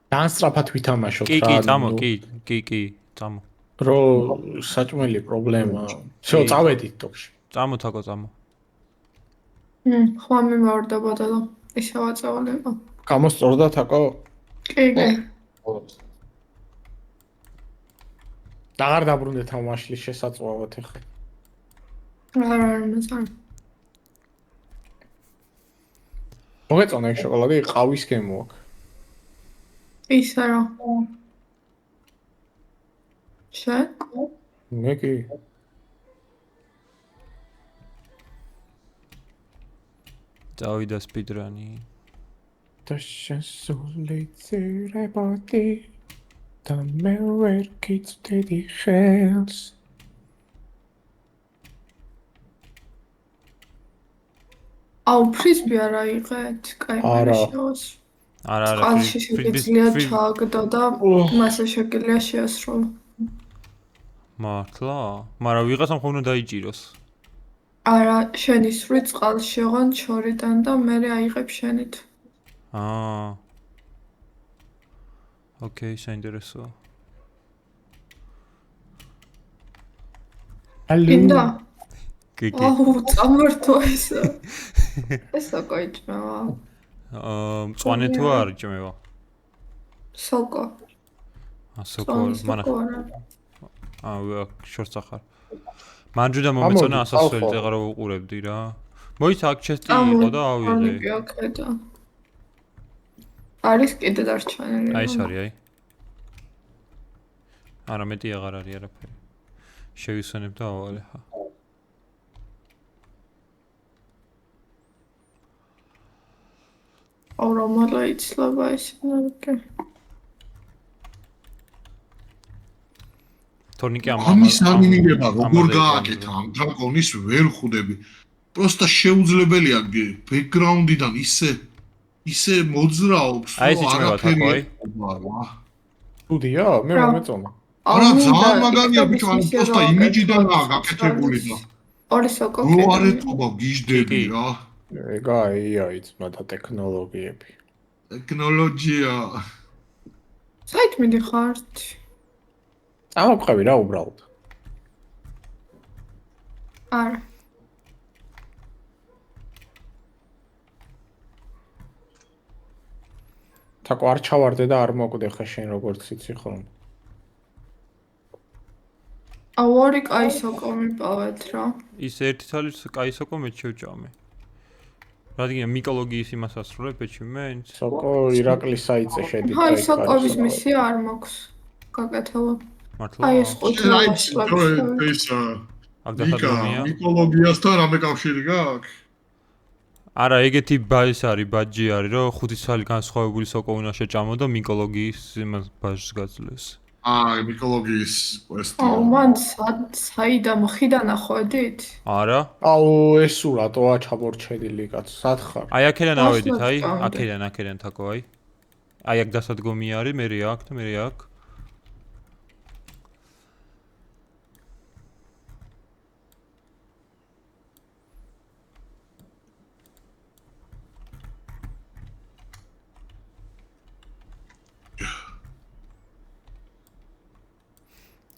განსწრაფად ვითამაშოთ კი, წამო, კი, წამო. რო საჭმელი პრობლემა. всё, წავედით ტოპში. წამო თაკო, წამო. ხმა მიმარდებოდა და ისევ აწევალიყო. გამოსწორდა თაკო? კი. აღარ დაბრუნდეთ ამ მაშლის შესაძლოა ხე. არ მეზარ. მოგეწონა ეს შოკოლადი ყავის გემო აქვს. ისე რა. შენ? მე კი. წავიდა სპიდრანი. და შესული წერებოდი და მე ვერ გიწვდიდი ხელს. აუ ფრიზბი არ აიღეთ? კაი მაშაოს. არა, წყალში შეგიძლია ჩააგდო და მასე შეგიძლია შეასრულო. მართლა? მაგრამ ვიღაცამ ხომ უნდა დაიჭიროს. არა, შენი სვრი წყალში ოღონ ჩორიდან და მე აიღებ შენით. ოკეი, საინტერესოა. ინდა? კი. აუ, წამართო ესა. ესა გაიჭმევა. მწვანე თუ არ იჭმევა? სოკო. სოკო, მანახ. შორს ახარ. მანჯუდა მომეწონა ასასველი წეღარო უყურებდი რა. მოიცა აქ ჩესტი იყო და ავიღე. არის კიდე დარჩენილი. აი ეს არის, აი. არა, მეტი აღარ არის არაფერი. შევისვენებ და ავალე ხა. აურომალა იცლება ეს ნაკე. თორნიკე ამის ანიმირება როგორ გააკეთა ამ დრაკონის ვერ ხვდები. პროსტა შეუძლებელია ბექგრაუნდიდან ისე მოძრაობს, რომ არაფერი. უდია, მე მომეწონა. არა, ძალიან მაგარია ბიჭო, ანუ პროსტა იმიჯიდან გაკეთებული და. ორი სოკო. რო არეთობა გიждები რა. ეგაა იცმა და ტექნოლოგიები. ტექნოლოგია. საით მიდიხართ? წამოყვები რა უბრალოდ. არა. თაკო არ ჩავარდე და არ მოკვდე ხე შენ როგორც იცი ხომ. აუ ორი კაი სოკო მიპოვეთ რა. ის ერთი თალი კაი სოკო მე შევჭამე. რადგან მიკოლოგიის იმას ასრულებ ეჩვენე? სოკო ირაკლის საიტზე შედი. აი სოკოვის მისია არ მაქვს. გაკეთება. მართლა? აი ეს ყუთი. აქ დათადგომია. მიკოლოგიასთან რამე კავშირი გაქვს? არა, ეგეთი ბაჟი არის, ბაჯი არის, რომ ხუთი თვალი განსხვავებული სოკო უნდა შეჭამო და მიკოლოგიის იმას ბაჟს გაძლევს. მიკოლოგიის კვესტი. აუ, მან საიდან ხიდან ახვედით? არა. აუ, ეს ურატოა ჩამორჩენილი კაც, სად ხარ? აი აქედან ავედით, აი, აქედან თაკო, აი. აი აქ დასადგომი არის, მე აქ და მე აქ.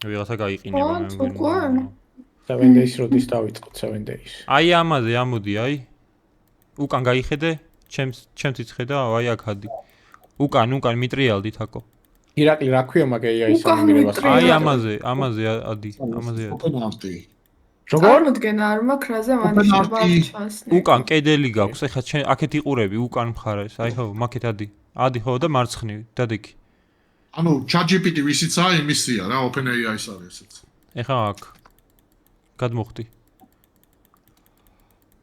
ვიღაცა გაიყინება მე მგონი. 7 days როდის დავიწყოთ 7 days. აი ამაზე ამოდი, აი. უკან გაიხედე, ჩემც ხედა, აი აქ ადი. უკან მიტრიალდი თაკო. ირაკლი რა ქვია მაგეი აი სამიმირებას. აი ამაზე ადი. როგორ? მოგენა არ მაქვს რაზე მანიშნება ჩასნი. უკან კედელი გაქვს, ეხლა შენ აქეთ იყურები უკან მხარეს, აი ხო, მაგეთ ადი. ადი ხო და მარცხნივ, დადიქი. ანუ ChatGPT ვისიცა იმისია რა, OpenAI-ის არის ესეც. ეხლა აქ.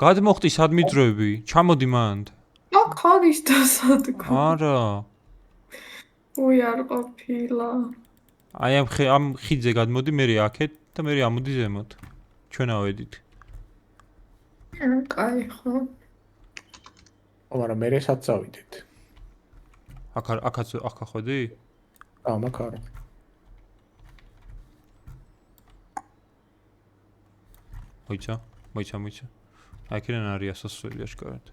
გადმოხტი სად მიდროები? ჩამოდი მანდ. აქ არის დასადგო. არა. უი არ ყოფილა. აი ამ ხიდზე გადმოდი, მე აქეთ და მე ამოდი ზემოთ. ჩვენ ავედით. კაი ხო. მაგრამ მე რესაც წავიდეთ. აქაც ხვედი? მაგ არა. მოიცა. აქედან არის ასასვლელი აშკარად.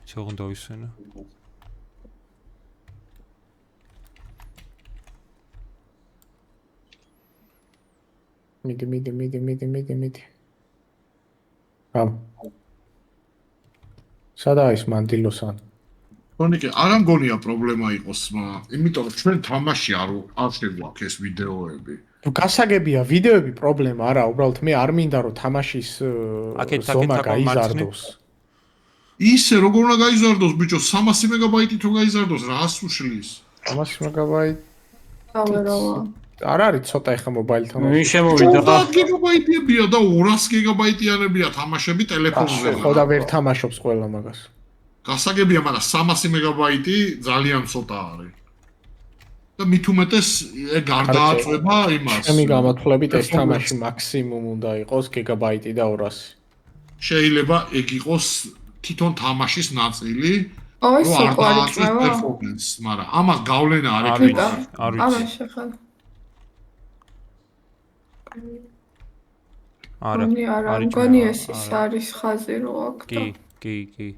ცოტა დავისვენა. მიდი. ამ. სადა ის მანდილოსან? თორნიკე, არ ამგონია პრობლემა იყოს, იმიტომ რომ ჩვენ თამაში არ შეგვაქვს ეს ვიდეოები. გასაგებია ვიდეოები პრობლემა არა, უბრალოდ მე არ მინდა რომ თამაშის ზომა გაიზარდოს. ისე როგორ უნდა გაიზარდოს ბიჭო 300 მეგაბაიტი თუ გაიზარდოს რას უშლის? 300 მეგაბაიტი დავერავა. არ არის ცოტა ეხა მობაილთან. ვინ შემოვიდა? 50 გიგაბაიტია და 200 გიგაბაიტიანებია თამაშები ტელეფონზე. ხო და ვერ თამაშობს ყველა მაგას. გასაგებია, მაგრამ 300 მეგაბაიტი ძალიან ცოტა არის. და მით უმეტეს გარდააწვება იმას. ჩემი გამოთვლებით ეს თამაში მაქსიმუმ უნდა იყოს გიგაბაიტი და 200. შეიძლება ეგ იყოს თვითონ თამაშის ნაწილი. ой, რომ არ საყვარი დააწვის წვევა. პერფორმანსს, მაგრამ ამას გავლენა არ არ ექნება. ვიცი, არ ვიცი. ამაში ხარ. არა. არა, არის მგონი ჯვევა, ეს ის არა. არის ხაზი რო აქ და. კი.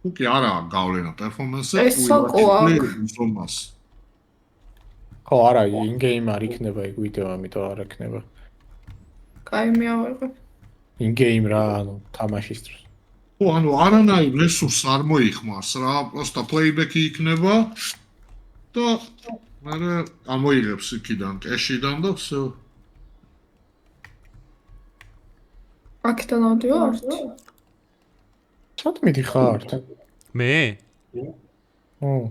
უკი არა გავლენა პერფორმანსზე, ეს სოკო აქვს. ზომას. ხო, არა, in-game არ იქნება ეგ ვიდეო, ამიტომ არ ექნება. კაი მიავიღებ. In-game რა, ანუ თამაშის დროს. ხო, ანუ არანაირ რესურსს არ მოიხმარს რა, просто playback-ი იქნება და მერე ამოიღებს იქიდან, კეშიდან და всё. აქედან ავდივართ? სად მიდიხართ? მე? ო,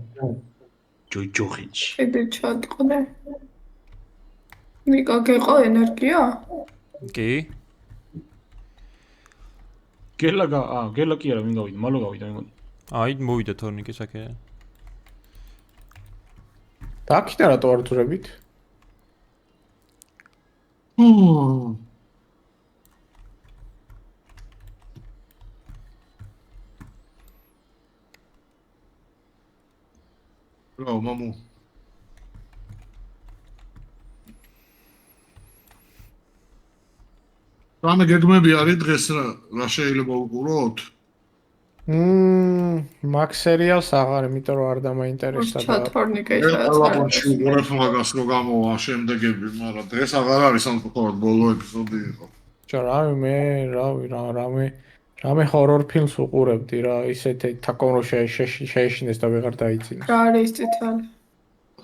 ჯოჯოხიჩი. კიდე ჩატყნე. ნიკა გეყო ენერგია? კი. გელა კი არა, ვინ გავიდა? მალო გავიდა მეგონი. აი, მოვიდა თორნიკე საკე. და აქედა რატო არ ძრებით? რა, მამუ. რამე გეგმები არის დღეს რა შეიძლება უყუროთ? მაგ სერიალს აღარ, იმიტომ რომ არ დამაინტერესდა და ჩათორნიკე ყველაფერში შეაცხარებს. უყურებ მაგას რო გამოვა შემდეგები, მაგრამ დღეს აღარ არის სამწუხაროდ ბოლო ეპიზოდი იყო. ჯერ რამე ჰორორ ფილმს უყურებდი რა, ისეთი თაკონრო შეეშინეს და ვეღარ დაიწინეს. რა არის ის წითელი?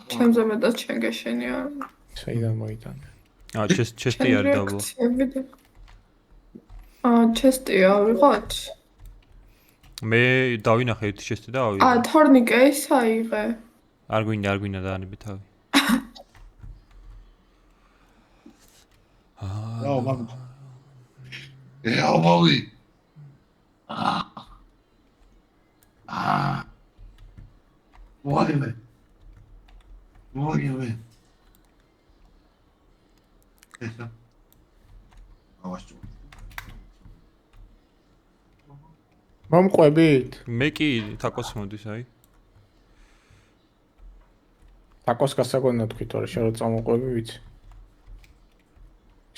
ჩემზე მეტად შენ გეშენია. საიდან მოიტანე? ჩესტი არის დაბლა. ჩესტია ვიღოთ? მე დავინახე ერთი ჩესტი და ავიღე. თორნიკე ის აიღე. არ გვინდა დაანები თავი. რა, მამუ. მოვი. მოიგე. ესა. ავასჭო. მომყვებით? მე კი თაკოს მოდის აი. თაკოს გასაგონად თქვი, თორე შენ რო წამოყვები ვიცი.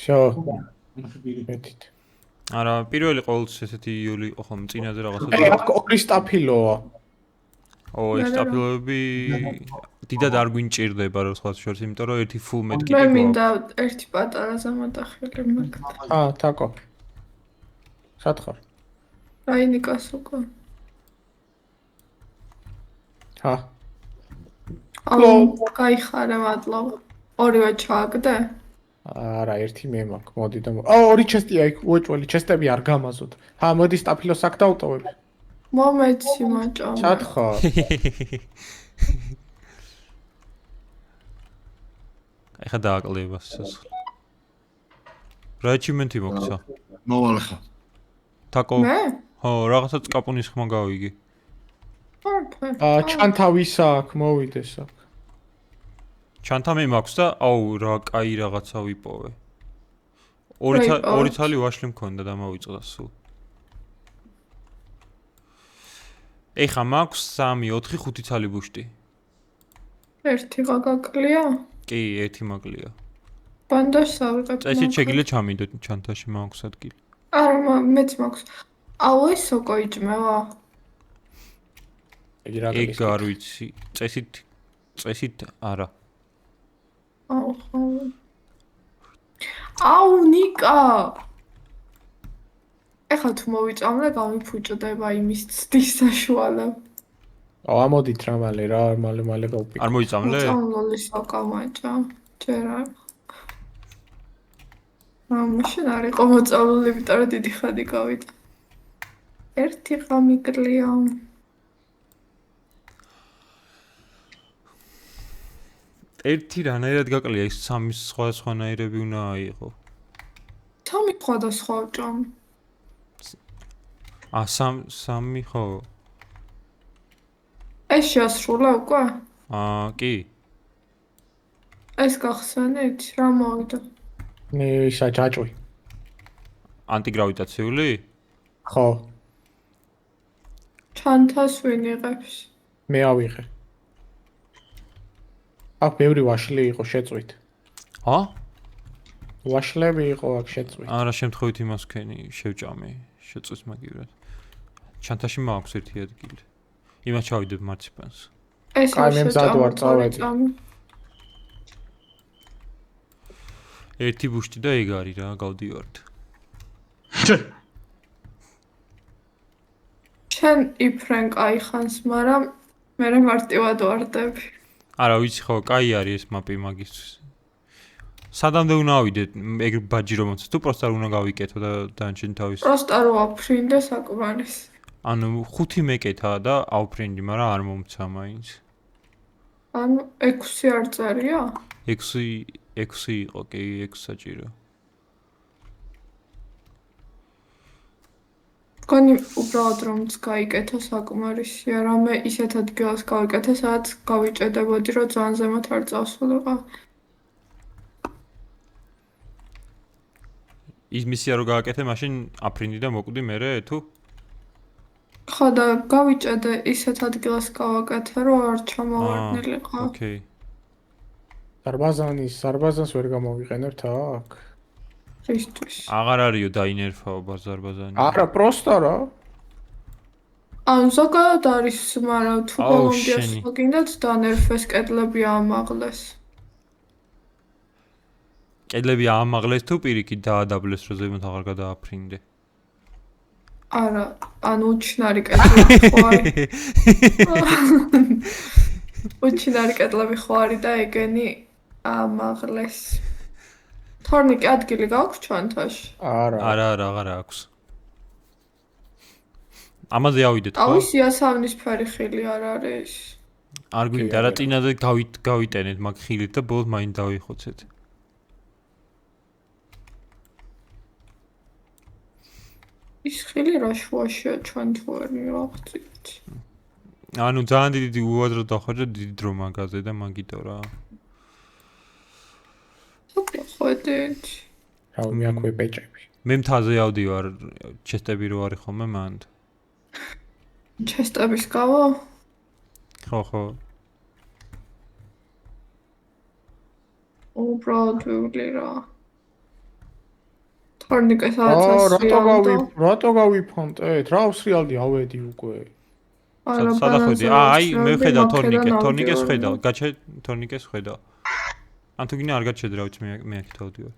შო. მეთით. არა, პირველი ყოველთვის ესეთი იული იყო ხომ წინაზე რაღაცა. აქ ორი სტაფილოა. ეს სტაფილოები დიდად არ გვინჭირდება რა სხვა შორის, იმიტომ რომ ერთი full med kit მე იყო. მინდა ერთი პატარა ზამატახილი მაგ. თაკო. სად ხარ? რაინიკას უკვე. გაიხარე მადლობა. ორივე ჩააგდე? არა, ერთი მე მაქვს. მოდი და ორი ჩესტია იქ, უეჭველი ჩესტები არ გამაზოთ. მოდი სტაფილოს აქ დავტოვებ. მომეცი მაჭო. სად ხარ? ეხა დააკლდება სიცოცხლე. რა achievement-ი მოგცა? მოვალ ხა. თაკო? მე? ხო, რაღაცა წკაპუნის ხმა გავიგე. ჩანთავისა აქ მოვიდეს აქ. ჩანთა მე მაქვს და აუ რა კაი რაღაცა ვიპოვე. ორი თალი ვაშლი მქონდა და მოვიწყდა სულ. ეხა მაქვს 3, 4, 5 თალი ბუშტი. ერთი გაგაკლია? კი, ერთი მაკლია. ბანდაშს ავიღებ. წესით შეგიძლია ჩამიდოთ ჩანთაში მაქვს ადგილი. არა, მეც მაქვს. აუ, ეს სოკო იჭმევა. იგი რა ეგ გლის? არ ვიცი. წესით არა. აუ, ხო. აუ, ნიკა! ეხლა თუ მოვიწამლე, გამიფუჭდება იმის ცდის საშუალო. აუ, ამოდით რა მალე რა, მალე გავპიკ. არ მოიწამლე? მოწამლული საკამაჭა. ჯერ არ. მაშინ არ იყო მოწამლული, იმიტომ რომ დიდი ხანი გავიდა. ერთი გამიგლია. ერთი რანაირად გაკლია, ის სამი სხვადასხვანაირები უნდა აიღო. სამი სხვადასხვა ჭამ. სამი ხო? ეს შეასრულა უკვე? კი. ეს გახსენეთ, რა მოვიდა? ისა ჯაჭვი. ანტიგრავიტაციული? ხო, ჩანთას ვინ იღებს? მე ავიღე. აქ ბევრი ვაშლი იყო შეწვით. ჰა? ვაშლები იყო აქ შეწვით. არა, შემთხვევით იმას ვქენი, შევჭამი, შეწვის მაგივრად. ჩანთაში მაქვს ერთი ადგილი. იმას ჩავიდებ მარციპანს. ეს კაი, მე მზად ვარ, წავედი. ერთი ბუშტი და ეგ არის რა, გავდივართ. შენ იფრენ კაი ხანს, მაგრამ მე მარტივად ვარდები. არა, ვიცი ხო, კაი არის ეს მაპი მაგისთვის. სადამდე უნდა ავიდეთ, ეგ ბაჯი რომ მოწ, თუ პროსტა უნდა გავიკეთო და დანჩენ თავის. პროსტა რო აფრინდე საკმარის. ანუ 5 მეკეთა და ავფრინდი, მაგრამ არ მომცა მაინც. ანუ 6 არ წერია? 6 იყო, კი, 6 საჭირო. გონი უბრალოდ რომც გაიკეთო საკმარისია, რამე ისეთ ადგილას გავიკეთე, სადაც გავიჭედებოდი, რომ ძალიან ზემოთ არ წავსულიყო. ის მისია რო გააკეთე, მაშინ აფრინდი და მოკვდი მერე თუ? ხო და გავიჭედე ისეთ ადგილას გავაკეთე, რომ არ ჩამოვარდნილიყო. ოკეი. სარბაზანს ვერ გამოვიყენებთ აქ? ისთვის. აღარ არისო დაინერფაო ბაზარბაზანი. არა, პროსტა რა. ანუ ზოგადად არის, მაგრამ თუ აუ, ბოლომდე შენი. გინდათ დანერფეს კედლები ამაღლეს. კედლები აამაღლეს თუ პირიქით დაადაბლეს, რომ ზემოთ აღარ გადააფრინდე. არა, ანუ უჩინარი კედლები ხო არის. უჩინარი კედლები ხო არის და ეგენი ამაღლეს. თორნიკე ადგილი გაქვს ჩანთაში? არა. არა, აღარ აქვს. ამაზე ავიდეთ ხო? აუ ის იასავნის ფერი ხილი არ არის. არ გვინდა რა წინაზე გავიტენეთ მაგ ხილით და ბოლოს მაინც დავიხოცეთ. ის ხილი რა შუაშია ჩვენ თუ არ მივაღწევთ. ანუ ძალიან დიდი უადრო დახვეჭა დიდი დრო მაგაზე და მაგიტო რა. ходить. რა მე აქვე პეჭები. მე მთაზე ავდივარ, ჩესტები რო არის ხოლმე მანდ. ჩესტების გავო? ხო. უბრალოდ ვივლი რა. თორნიკე სადაც რატო გავიფონტეთ? რა ავსრიალდი ავედი უკვე. სადა ხედი? აი, მე ვხედავ თორნიკეს ვხედავ, გაჩე თორნიკეს ვხედავ. ან თუ გინდა არ გაჩედ რა ვიცი მე აქეთ ავდივარ.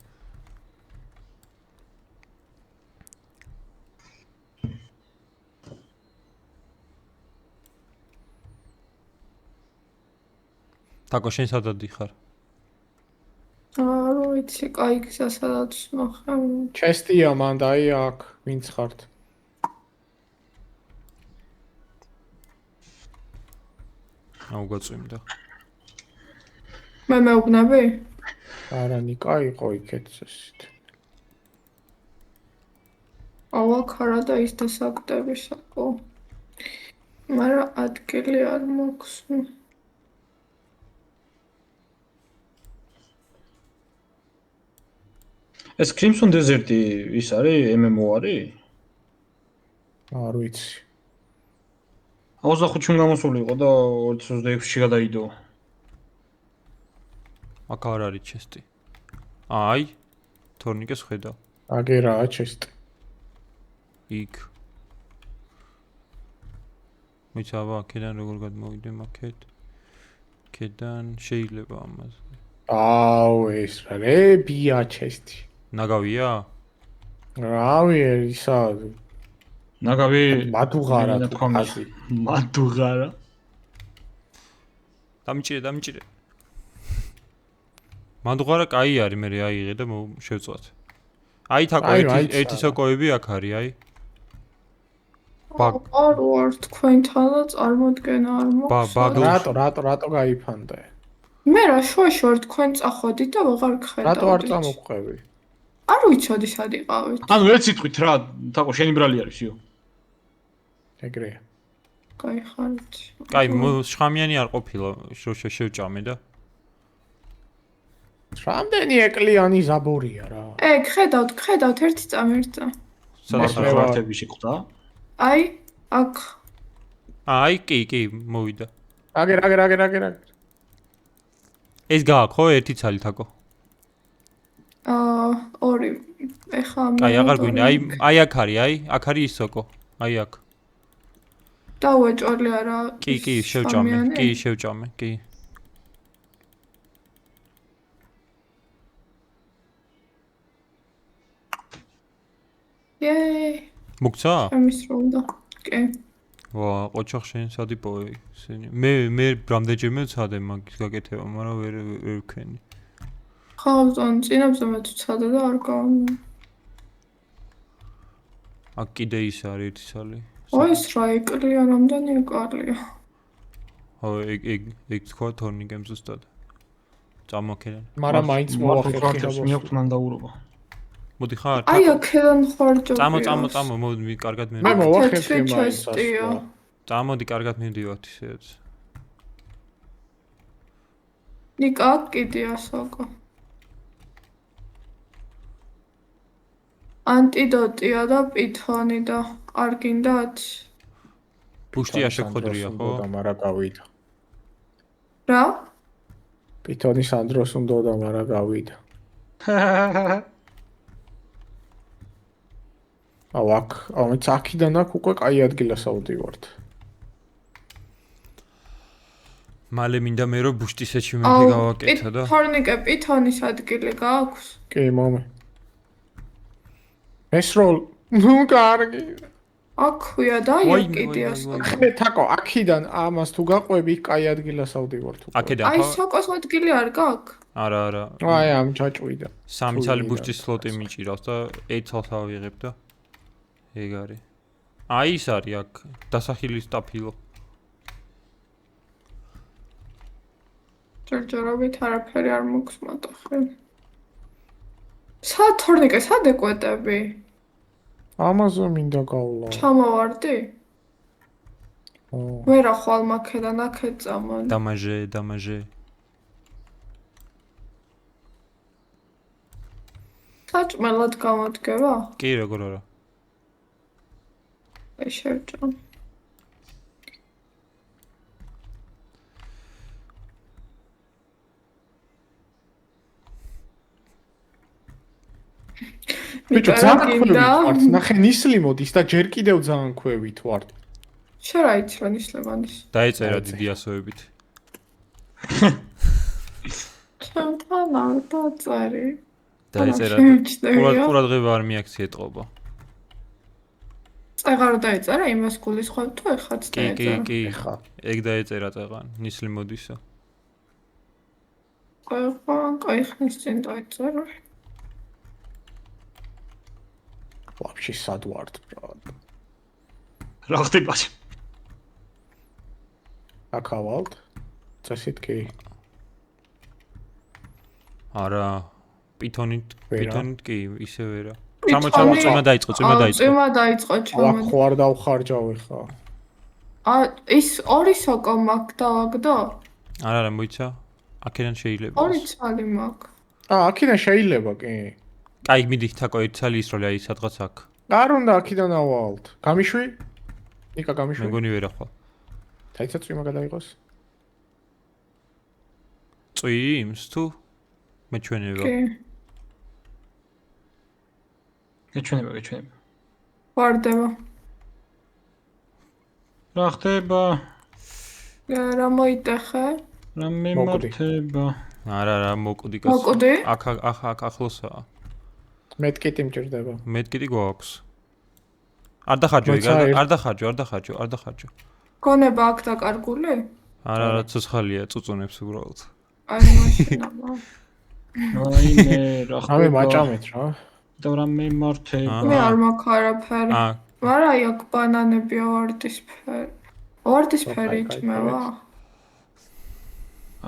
თაკო შენ სადაც დიხარ? არ ვიცი, კაი გზა სადაც მოხარ. ჩესტია მან და აი აქ ვინც ხართ? აუ გაწვიმდა. მე მეუბნები? არა, ნიკა იყო იქეთ ესეთ. აუ აქ არა და ის დასაკვდები საკო. მაგრამ ადგილი არ მაქვს. ეს Crimson Desert-ი ის არის MMO არის? არ ვიცი. 25-ში გამოსული იყო და 2026-ში გადაიდო. აქ არ არის ჩესტი. აი, თორნიკეს ხედავ. აგერაა ჩესტი. იქ. მიცავა აქედან როგორ გადმოვიდე მაქეთ. აქედან შეიძლება ამას. აუ ეს რა რებია ჩესტი. ნაგავია? რავი ისა ნაგავი მადუღარა მინდა თუ თქვა ხაზი. მადუღარა. დამჭირე. მანდუღარა კაი არის, მე აიღე და შევწვათ. აი თაკო ერთი სოკოები აქ არის, აი. არ ვარ თქვენთანა წარმოდგენა არ მოხსნა. რატო გაიფანტე? მე რა შუაში ვარ თქვენ წახვედით და ვეღარ გხედავთ. რატო არ წამოყვები? არ ვიცოდი სად იყავით. ანუ ერთ სიტყვით რა, თაკო შენი ბრალი არის, იო. ეგრეა. კაი ხარით. კაი, შხამიანი არ ყოფილა, შევჭამე და. რამდენი ეკლიანი ზაბორია რა. ხედავთ ერთი წამი ერთ წამი. სადაც მართლა ხვართები შეხვდა? აი, აქ. აი, კი, მოვიდა. აგერ. ეს გააქო ერთი ცალი თაკო. ორი. ეხა მე. კაი, აღარ გვინდა. აი აქ არის, აქ არის ის სოკო. აი აქ. დავეჭვალე არა. კი, შევჭამე, კი. იეი. მოგცა? შემისრულდა. კი. ვა, ყოჩახ შენ სად იპოვე ისინი? მე რამდენჯერმე ვცადე მაგის გაკეთება, მაგრამ ვერ ვქენი. ხალხთან წინებზე მე ვცადე და არ გავამე. აქ კიდე ის არის ერთი სალი. ой, ეს რა ეკლია, რამდენი ეკლია. ეგ თქვა თორნიკემ ზუსტად. წამოქედან. მაგრამ მაინც მოახერხე მე აქვს მან დაურობა. მოდი ხარ? აი აქედან ხარ ჯობია. წამო, მოდი კარგად მე მივიდივართ. მოახერხე მაინც. წამოდი კარგად მივიდივართ ისეც. ნიკა კიდია სოკო. ანტიდოტია და პითონი და არ გინდათ? ბუშტია შეგხვედრია ხო? მაგრამ გავიდა. რა? პითონი სანდროს უნდა და მაგრამ გავიდა. აქ აქიდან აქ უკვე კაი ადგილას ავდივართ. მალე მინდა მე რომ ბუშტისეჩი მეფე გავაკეთო და თორნიკე პითონის ადგილი გააქვს? კი, მომე. ესროლ, ნუ კარგი. აქვია და აი კიდია სოკო. ხე თაკო, აქიდან ამას თუ გაყვები, კაი ადგილას ავდივართ უკვე. აქედან აი ხო? სოკოს ადგილი არ გაქვს? არა. აი ამ ჩაჭვიდა. სამი ცალი ბუშტის სლოტი მიჭირავს და ეცალს ავიღებ და ეგ არის. აი ის არის აქ დასახილი სტაფილო. ჯერჯერობით არაფერი არ მოგსმოდა ხე. სად თორნიკე, სად ეკვეტები? ამაზე მინდა გავლა. ჩამოვარდი? ვერა ხვალ მაქედან აქეთ წამონ. დამაჟე. საჭმელად გამოდგება? კი, როგორ არა. აი შევჭამ. ბიჭო, ძალიან ქვევით. ნახე ნისლი მოდის და ჯერ კიდევ ძალიან ქვევით ვარ. შენ რა იცი რა ნისლევანის? დაეწერა დიდი ასოებით. ჩემთან არ დაწერი. დაეწერა. ყურადღება არ მიაქცია ეთყობა. წეღარ დაეწერა იმას გულისხმობ თუ ეხაც დაეწერა? კი. ეგ დაეწერა წეღან, ნისლი მოდისა. კაი ხნის წინ დაეწერა. Вообще სად ვართ, ბრატ. რა ხდება? აკავალთ. წესით კი. არა, პითონით კი, ისე ვერა. წიმა დაიწყო. წიმა დაიწყო ჩამო. აქ ხوار დავხარჯავ ხა. ის ორი სოკო მაქვს დავაგდო? არა, მოიცა. აქედან შეიძლება. ორი ცალი მაქვს. აქედან შეიძლება კი. კაი, მიდი თაკო ერთ ცალი ისროლე აი სადღაც აქ. არ უნდა აქედან ავალთ. გამიშვი? ნიკა გამიშვი. მეგონი ვერა ხო. დაიცა წვიმა გადაიღოს. წვიმს თუ? მეჩვენება. კი. გეჩვენება. ვარდება. რა ხდება? რა მოიტეხე? რა მოკვდი. მემართება? არა, მოკვდი კაცო. მოკვდი? აქ ახლოსაა. მეთკიტი მჭირდება. მეთკიტი გვაქვს. არ დახარჯო, არ დახარჯო. გონება აქ დაკარგული? არა, ცოცხალია, წუწუნებს უბრალოდ. აი მაშინ აბა. რაიმე რა ხდება? ამე მაჭამეთ რა. და რა მემართება? მე არ მაქვს არაფერი. მაგრამ აი აქ ბანანებია ვარდისფერი. ვარდისფერი იჭმევა?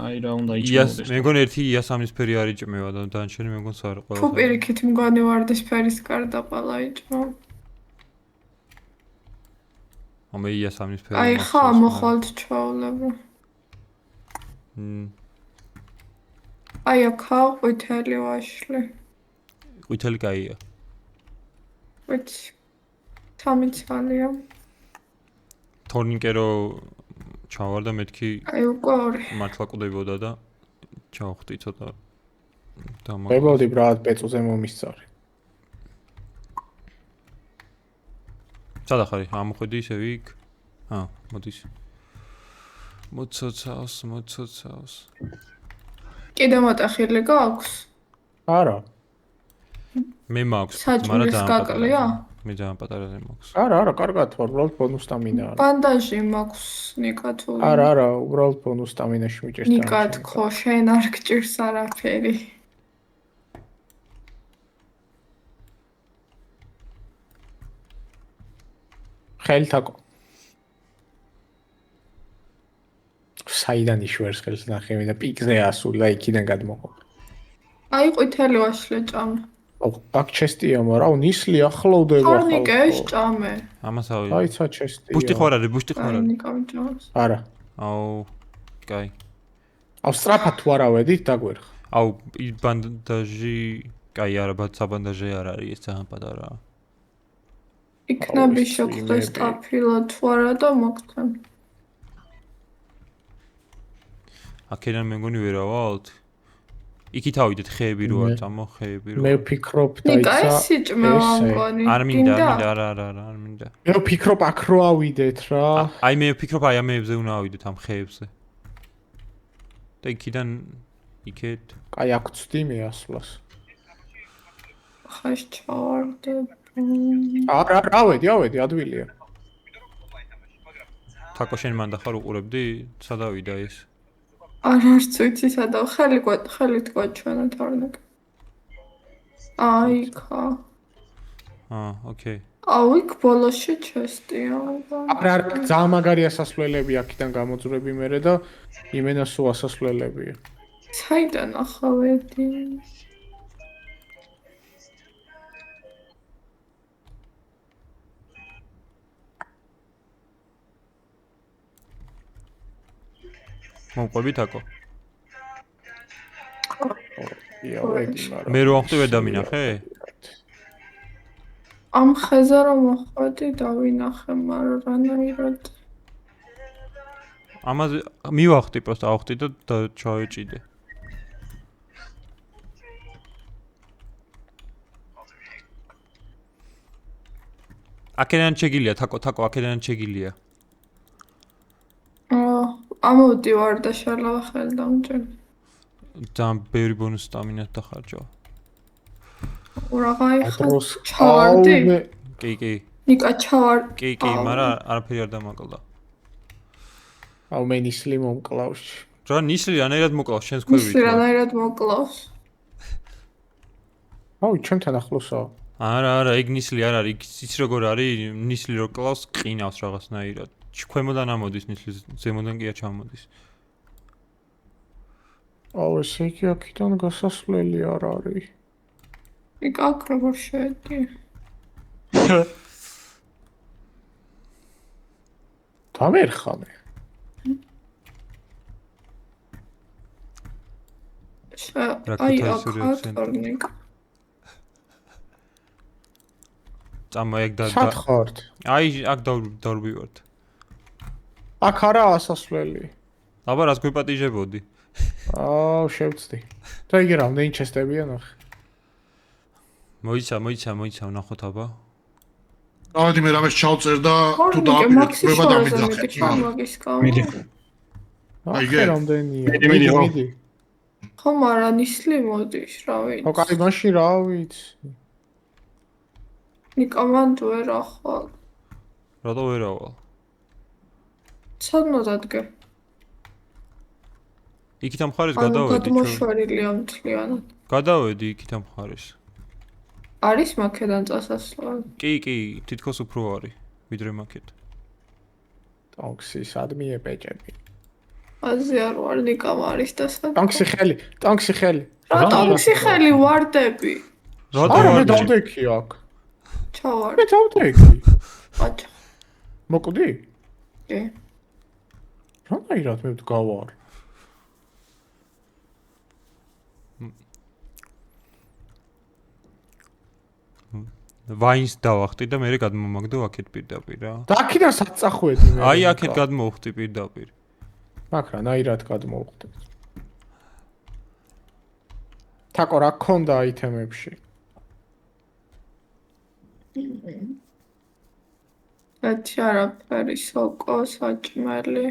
აი რა უნდა იას, იჭმოდეს. მე მგონი ერთი იასამნისფერი არ იჭმევა და დანარჩენი მე მგონი არ ყველა. თუ პირიქით მგონი ვარდისფერის გარდა ყველა იჭმო. ამე იასამნისფერი. აი ხა მოხვალთ ჩაოლები. აი აქა ყვითელი ვაშლი. ყვითელი კაია. ვიცი. 3 ცალია. თორნიკე რო ჩავარ და მეთქი აი უკვე 2. მართლა ყვდებოდა და ჩავხტი ცოტა მებოდი ბრატ პეწოზე მომისწარი. სადა ხარი? ამოხედი ისე იქ. მოდის. მოცოცავს. კიდე მოტახილი გაქვს? არა. მე მაქვს, საჭმლის გაკლია? მე ძალიან პატარაზე მაქვს. არა, კარგად ვარ, უბრალოდ ბონუს სტამინა არა. ბანდაჟი მაქვს ნიკათული. არა, უბრალოდ ბონუს სტამინაში მიჭერს. ნიკათ ხო, შენ არ გჭირს არაფერი. ხელთაკო. საიდან იშვერს ხელს ნახე მე და პიკზე ასულა იქიდან გადმოყო. აი ყვითელი ვაშლი ჭამე. აქ ჩესტია, მაგრამ ნისლი ახლოვდება ხალხო. თორნიკეში ჭამე. ამასავე. აიცა ჩესტია. ბუშტი ხარ არის, ბუშტი ხარ არის. ნიკავი ჭამს. არა. აუ, კაი. აუ სწრაფად თუ არა ვედით დაგვერხ. აუ, ბანდაჟი, კაი არა, საბანდაჟი არ არის, ეს ძალიან პატარაა. იქნები შეგხვდეს ტაფილა თუ არა და მოგცემ. აქედან მე მგონი ვერავალთ. იქით ავიდეთ ხეები როა წამო ხეები რო. მე ვფიქრობ და ნიკა ეს იჭმევა მგონი. არ მინდა, არა, არ მინდა. მე ვფიქრობ აქ რო ავიდეთ რა. აი მე ვფიქრობ აი ამეებზე უნდა ავიდეთ ამ ხეებზე. და იქიდან იქეთ. კაი აქ ვწდი მე ასვლას. ხაშ ჩავარდებ. არა, ავედი, ადვილია. თაკო შენ მანდა ხარ უყურებდი? სადავიდა ეს? არც ვიცი სადა ხელით გვაჩვენა თორნიკე. აი ხა. ოკეი. აუ იქ ბოლოში ჩესტია. არა, ძალიან მაგარი ასასვლელები აქიდან გამოძვრები მერე და იმენა სულ ასასვლელებია. საიდან ახავედი? მოვყვები თაკო. ვედი, მაგრამ მე რო ახტივე დამინახე? ამ ხეზე რომ მოხვედი დავინახე, მაგრამ რანაირად. ამაზე მივახტი პროსტა ავხტი და ჩავეჭიდე. აქედან შეგილია თაკო, აქედან შეგილია. ამოდი ვარ და შალავა ხელდამჭერ. ძალიან ბევრი ბონუს სტამინას დახარჯო. ურაღაი ჩავარდი? კი. ნიკა ჩავარ. კი, მაგრამ არაფერი არ დამაკლდა. აუ მე ნისლი მომკლავს. რა ნისლი რანაირად მოკლავს შენს ქვევით? ნისლი რანაირად მოკლავს? აუ ჩემთან ახლოსაა. არა, ეგ ნისლი არ არის, იცი როგორ არის? ნისლი რო კლავს, ყინავს რაღაცნაირად. ქვემოდან ამოდის ნისლი, ზემოდან კი არ ჩამოდის. აუ ესე იგი აქიდან გასასვლელი არ არის. იქ აქ როგორ შეედი? დამერხა მე. აი აქ თორნიკე. წამო ეგ და სად ხართ? აი აქ დავრბივართ. აქ არა ასასვლელი. აბა რას გვეპატიჟებოდი? შევწდი. და იგი რამდენი ჩესტებია ნახე. მოიცა ვნახოთ აბა. დავადი მე რამეს ჩავწერ და თუ თორნიკე დააპირეთ მაქსის ყובה შორაზე მიდი დამიძახეთ. ჩამაგის მიდი. კავა. ახე რამდენია. მიდი, ხო? ხო მარა ნისლი მოდის რა ვიცი. ო კაი მაშინ რა ვიცი. ნიკამანდ ვერ ახვალ. რატო ვერავალ? ცოდნა დადგე. იქით ამ მხარეს ანუ გადავედი. გადმოშვერილია მთლიანად. გადავედი იქით ამ მხარეს. არის მაქედან წასასვლელი. კი, თითქოს უფრო არის, ვიდრე მაქეთ. ტანქსი სადმე ეპეჭები. აზე არ ვარ ნიკამ არის და სად. ტანქსი ხელი. რა ტანქსი ხელი ვარდები. რატო არა მე ვარ? დავდექი აქ. ჩავარ. მე დავდექი. აჩა. მოკვდი? კი. რანაირად მე გავარ. ვაინს დავახტი და მე გადმომაგდო აქეთ პირდაპირ რა. და აქედან საწახვედი მე. აი აქეთ გადმოვხტი პირდაპირ. მაგრამ ნაირად გადმოვხდი. თაკო რა ქონდა აიტემებში? რაც არაფერი სოკო საჭმელი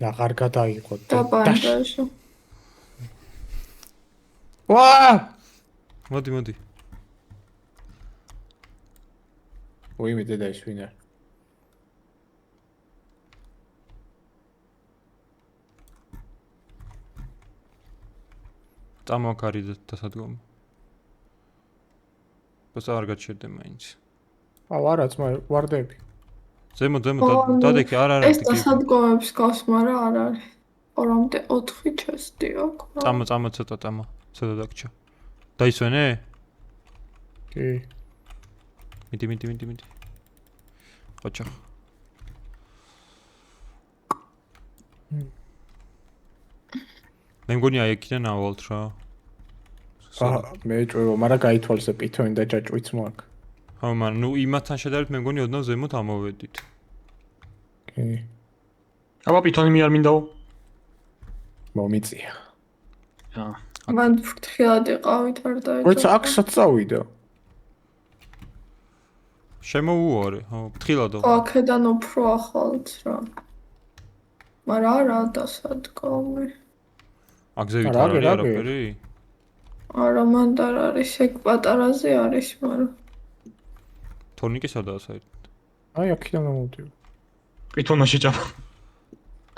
აღარ გადაიღო და ბანდაჟი. ვა! მოდი. ვიმე დედა ის ვინ არის? წამოაქარი დასადგომი. ბოს არ გაჩერდე მაინც. არა, ძმა, ვარდები. ზემო დადექი არა ეს დასადგომებს გავს, მაგრამ არ არის. ორამდე 4 ჩესტი აქვს. წამო ცოტა დაგჭა. დაისვენე? კი. მიდი. ყოჩა. მე მგონი აი იქიდან ავალთ რა. მე ჭვევა, მაგრამ გაითვალზე პითონი და ჯაჭვიც მაქვს. ხო, მაგრამ ნუ იმათთან შედარებით მე მგონი ოდნავ ზემოთ ამოვედით. კი. აბა პითონი მე არ მინდაო. მომიწია. აა. მან ფრთხილად იყავით არ დაეჭა. ვეც აქსაც წავიდა. შემოუარე, ხო, ფრთხილადო. აქედან უფრო ახალთ რა. მაგრამ არა დასადგომი. აგზევით არ არის არაფერი? არა მანდ არ არის, ეგ პატარაზე არის, მაგრამ თორნიკე სადაა საერთოდ? აი აქედან ამოვდივ. პითონაში ჭაფ.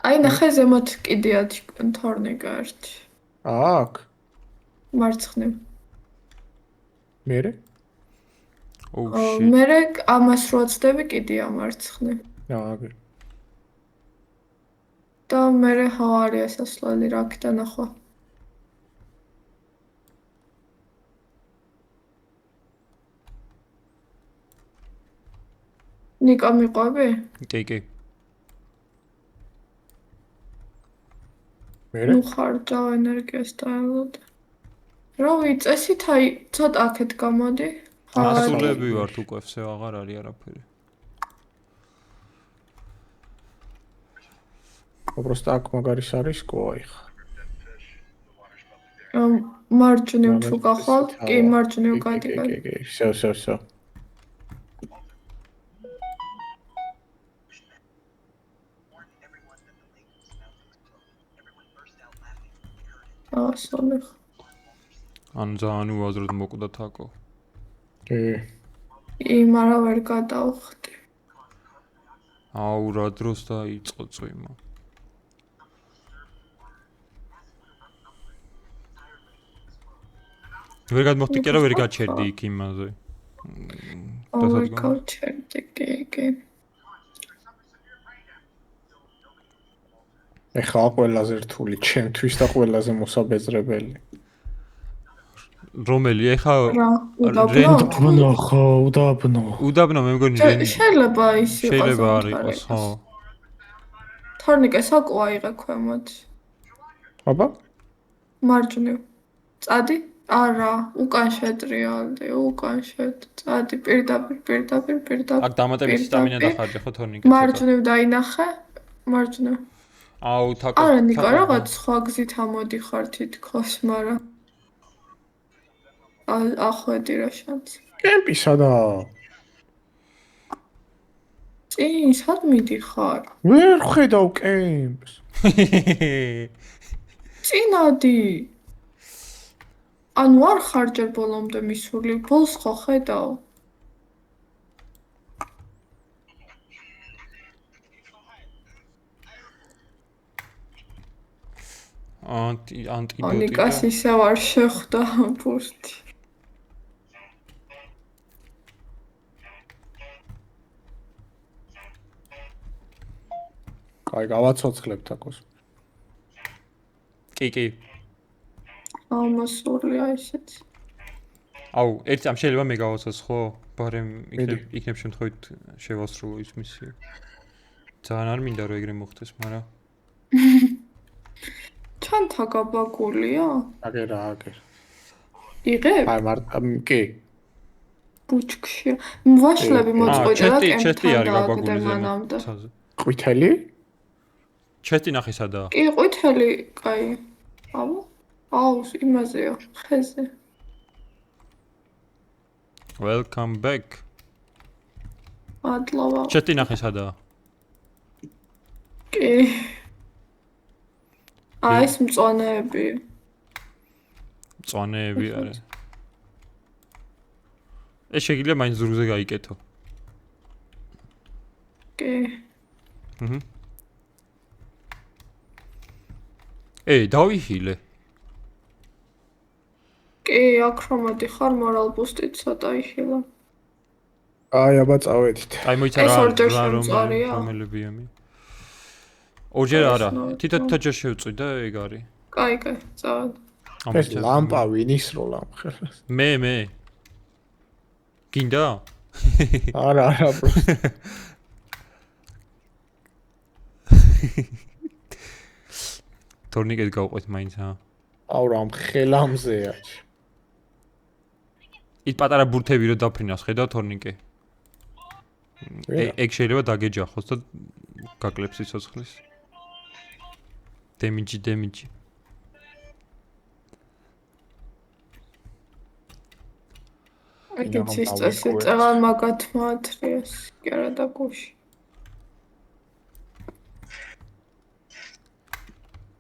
აი ნახე ზემოთ კიდია თორნიკა ერთი. აქ. მარცხნივ. მერე? ოუ შიტ. მერე ამას რო აცდები კიდია მარცხნივ. აგე. და მერე ჰავარია სასვლელი რა აქედან ახლა. ნიკა მიყვები? კი. მერე? ნუ ხარჯავ ენერგიას დაელოდ. რა ვიცესით აი ცოტა აქეთ გამოდი. ასულები ვართ უკვე, всё აღარ არის არაფერი. უბრალოდ აქ მაგარის არის კოაი. მარჯვნივ თუ გახვალთ? კი, მარჯვნივ გადი. კი. всё. ასოლე. ანუ ძალიან უაზროდ მოკვდა თაკო. კი. მაგრამ ვერ გადავხდი. აუ რა დროს დაიწყო წვიმა. ვერ გადმოხდი კი არა ვერ გაჩერდი იქ იმაზე. ვერ გავჩერდი კი. ეხლა ყველაზე რთული ჩემთვის და ყველაზე მოსაბეზრებელი. რომელი ეხა რა, უდაბნო ხო, უდაბნო. უდაბნო მე მგონი შეიძლება ის იყოს. შეიძლება არ იყოს, ხო. თორნიკე საკო აიღე ქვემოთ. აბა? მარჯვნივ. წადი? არა, უკან შეტრიალდი, უკან წადი პირდაპირ. აქ დამატებით სტამინა დახარჯე ხო თორნიკე? მარჯვნივ დაინახე? მარჯვნივ. აუ თაკო. არა ნიკა რაღაც სხვა გზით ამოდიხარ თითქოს, მაგრამ ახვედი რა შანსი. კემპი სადა? წინ სად მიდიხარ? ვერ ხედავ კემპს. წინადი. ანუ არ ხარ ჯერ ბოლომდე მისული, ბოლოს ხო ხედავ? ანტიდოტი. ნიკას ისევ არ შეხვდა ბურთი. კაი, გავაცოცხლებ თაკოს. კი. ამასურია ისეც. აუ, ერთ ამ შეიძლება მე გავაცოცხლო, ხო? ბარემ იქნებ შემთხვევით შევასრულო ის მისია. ძალიან არ მინდა რომ ეგრე მოხდეს, მაგრამ ჩანთა გაბაგულია? აგერა. იღებ? აი მარტო კი. ბუჩქში. ვაშლები მოწყვეტა და ჩეტი კემპთან არის გაბაგული დააგდემანამდე. ზემოთ. ყვითელი? ჩეტი ნახე სადაა? კი, ყვითელი, კაი. აუ, იმაზეა, ხეზე. Welcome back. მადლობა. ჩეტი ნახე სადაა? კი. ეს მწვანეები. მწვანეები არის. ეს შეიძლება მაინც ზურგზე გაიკეთო. კი. დავიხილე. კი, აქ რომ მოდიხარ მორალ ბუსტით ცოტა იხილა. აი, აბა წავედით. აი მოიცა ეს რა ორჯერ შემწვარია? რომელებია მე. ორჯერ არა, თითო ჯერ შევწვი და ეგ არის. კაი, წავედ. ეს ლამპა ვინის რო ლამხელს. მე. გინდა? არა, პროსტ. თორნიკეთ გავყვეთ მაინც ა. აუ რა მხელამზეა. ის პატარა ბურთები რო დაფრინავს, ხედავ თორნიკე. ეგ შეიძლება დაგეჯახოს და გაკლებს სიცოცხლის. დემიჯი. აკეთეს წესი წაღან მაგათ მოათრიეს, კი არა და გუში.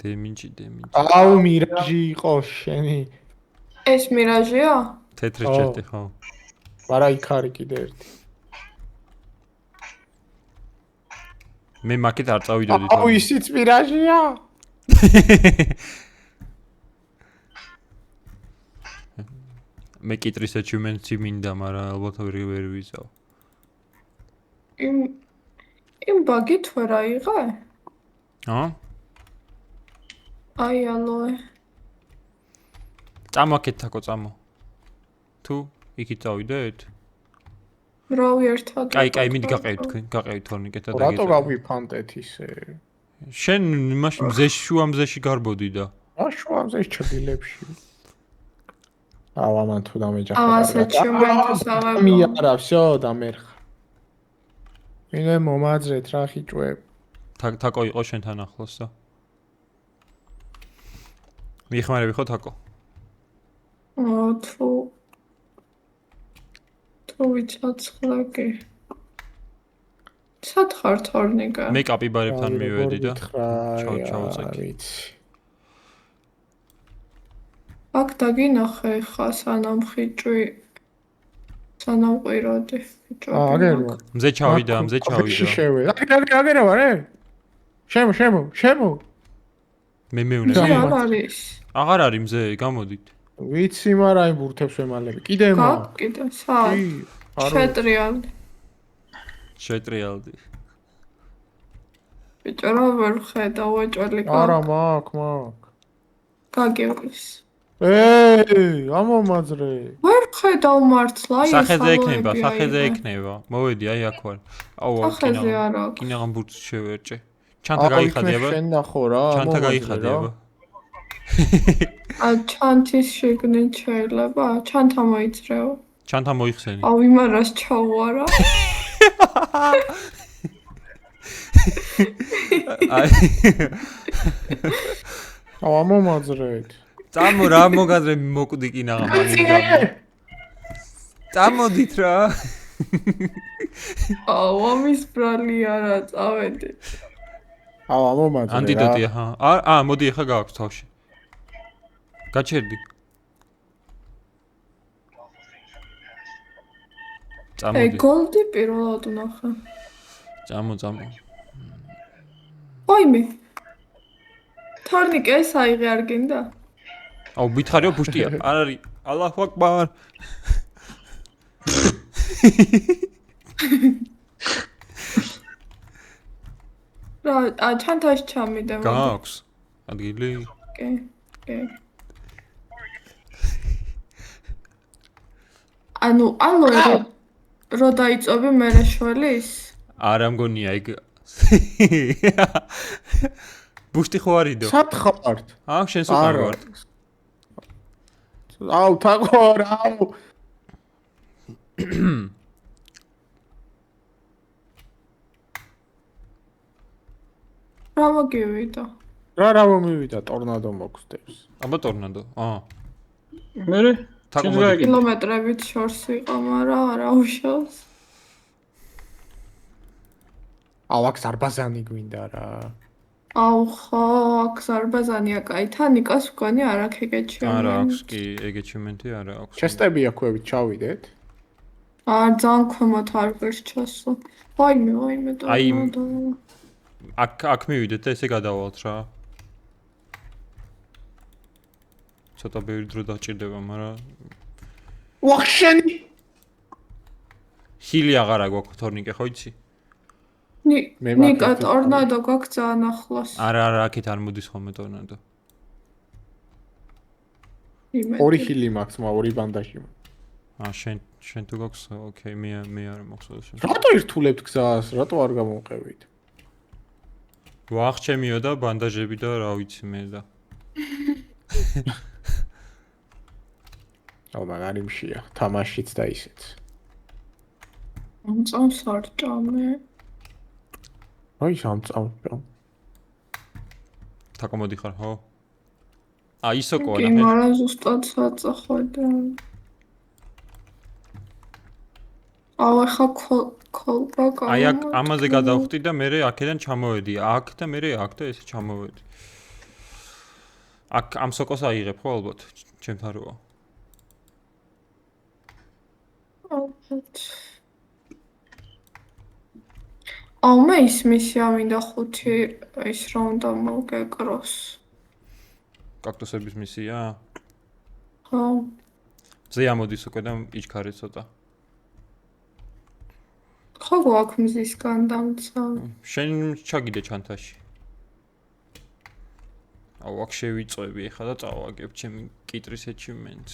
დემიჯი. აუ მირაჟი იყო შენი. ეს მირაჟია? თეთრი ჩერტი ხო? არა იქ არის კიდე ერთი. მე მაკეთ არ წავიდოდი აუ ისიც მირაჟია? მე კიტრის achievement-ი მინდა, მაგრამ ალბათ ვერ ვიზავ. იმ ბაგით ვერ აიღე? აი ალოე. წამოაკეთ თაკო წამო. თუ იქით წავიდეთ? რავი ერთად. კაი, მიდი გაყევით თორნიკეთ და რატო გავიფანტეთ ისე? შენ მაშინ შუა მზეში გარბოდი და. შუა მზეში ჩრდილებში. აუ ამან თუ დამეჯახა. ამასაც შემოეთოს აღარ. მიარა, всё, დამერხა. მე მომაძრეთ რა ხიჭვებ. თაკო იყო შენთან ახლოს და. მიხმარები ხო თაკო? თუ ვიცაცხლაკი. სად ხარ თორნიკა? მე კაპიბარებთან მივედი და ჩავწეკი. აქ დაგინახე ხა სანამ ხვიჭვი. სანამ ყვიროდი. აგერვა. მზე ჩავიდა. აგერა ვარე? შემო. მე მეუნე. არ არის. აღარ არის მზე, გამოდით. ვიცი, მაგრამ აი ბურთებს ვემალები. კიდე მა. კიდე სად? შეტრიალდი. ბიჭო რა ვერ ხედავ ეჭველი კა. არა, მაქვს. გაგევლის. ამომაძრე. ვერ ხედავ მართლა, აი სახეზე ექნება. მოვედი, აი აქ ვარ. აუ, კინაღამ ბურთს შევერჭე. ჩანთა გაიხადე აბა. შენ ნახო რა. ჩანთა გაიხადე აბა. ჩანთის შეგნით შეიძლება? ჩანთა მოიწრეო. ჩანთა მოიხსენი. აუ იმარას ჩავარა. აი ამომაძრეთ. წამო რა მოგაზრე მოკვდი კინაღა მაგის გამო. წამოდით რა. ამის ბრალი არა წავედი. ამომაძრე. ანტიდოტია ხა. მოდი ახლა გააქვს თავში. გაჩერდი. წამოდი. გოლდი პირველად ვნახე. წამო. ოიმე. თორნიკე საიღე არ გინდა? აუ ვითხარიო ფუშტია. არ არის. ალლაჰუ აკბარ. რა, ჩანთაში ჩამიდე. გააქვს. ადგილი. კი. ანუ რო დაიწოვე მე შველის? არა მგონია ეგ. ბუშტი ხო არიდო? სად ხართ? შენს უკან ვარ. აუ თაყორ, აუ. რა მოგივიდა? რა მომივიდა ტორნადო მოგხდებს. აბა ტორნადო. მერე კილომეტრებით შორს ვიყო, მაგრამ არა უშავს. აუ აქ ზარბაზანი გვინდა რა. აუ ხო, აქ ზარბაზანია, კაი, თანიკას ვგონი არ აქვს ეგეთი. არა აქვს კი, ეგ ეჩიმენტი არა აქვს. ჩესტები აქვევით ჩავიდეთ. ძალიან ქვემოთ არ გერჩასო. ვაიმე ტორნადო. აქ მივიდეთ და ესე გადავალთ რა. ცოტა ბევრი დრო დაჭირდება, მაგრამ ვახშენი. ჰილი აღარ აქვს თორნიკე, ხო იცი? ნიკა ტორნადო გვაქვს ძალიან ახლოს. არა, აქეთ არ მოდის ხოლმე ტორნადო. ორი ჰილი მაქვს, ორი ბანდაჟი. შენ თუ გაქვს, ოკეი, მე არ მახსოვს. რატო ირთულებთ გზას? რატო არ გამოვყევით? ვახჩემიო და ბანდაჟები და რა ვიცი მე და. აუ მაგარი მშია, თამაშიც და ისეც. ამწამს არ ჭამე. აი სამწამს. თაკო მოდიხარ, ხო? ისო ყო კი, მაგრამ ზუსტად საწახვედა. აუ ახლა კოლბა გავა. აი აქ ამაზე გადავხდი და მე აქედან ჩამოვედი. აქ და მე აქ და ესე ჩამოვედი. აქ ამ სოკოს აიღებ ხო ალბათ? ჩემთან როა. აუ მე ის მისია მინდა 5 ის რა უნდა მოგეკროს. კაქტუსების მისია? ხო. ზე ამოდის უკვე და იჩქარე ცოტა. ხო გვაქვს მზისგან დამცა. შენ ჩაგიდე ჩანთაში. აუ აქ შევიწევი ახლა და წავაგებ ჩემი კიტრის ეჩიმენტს.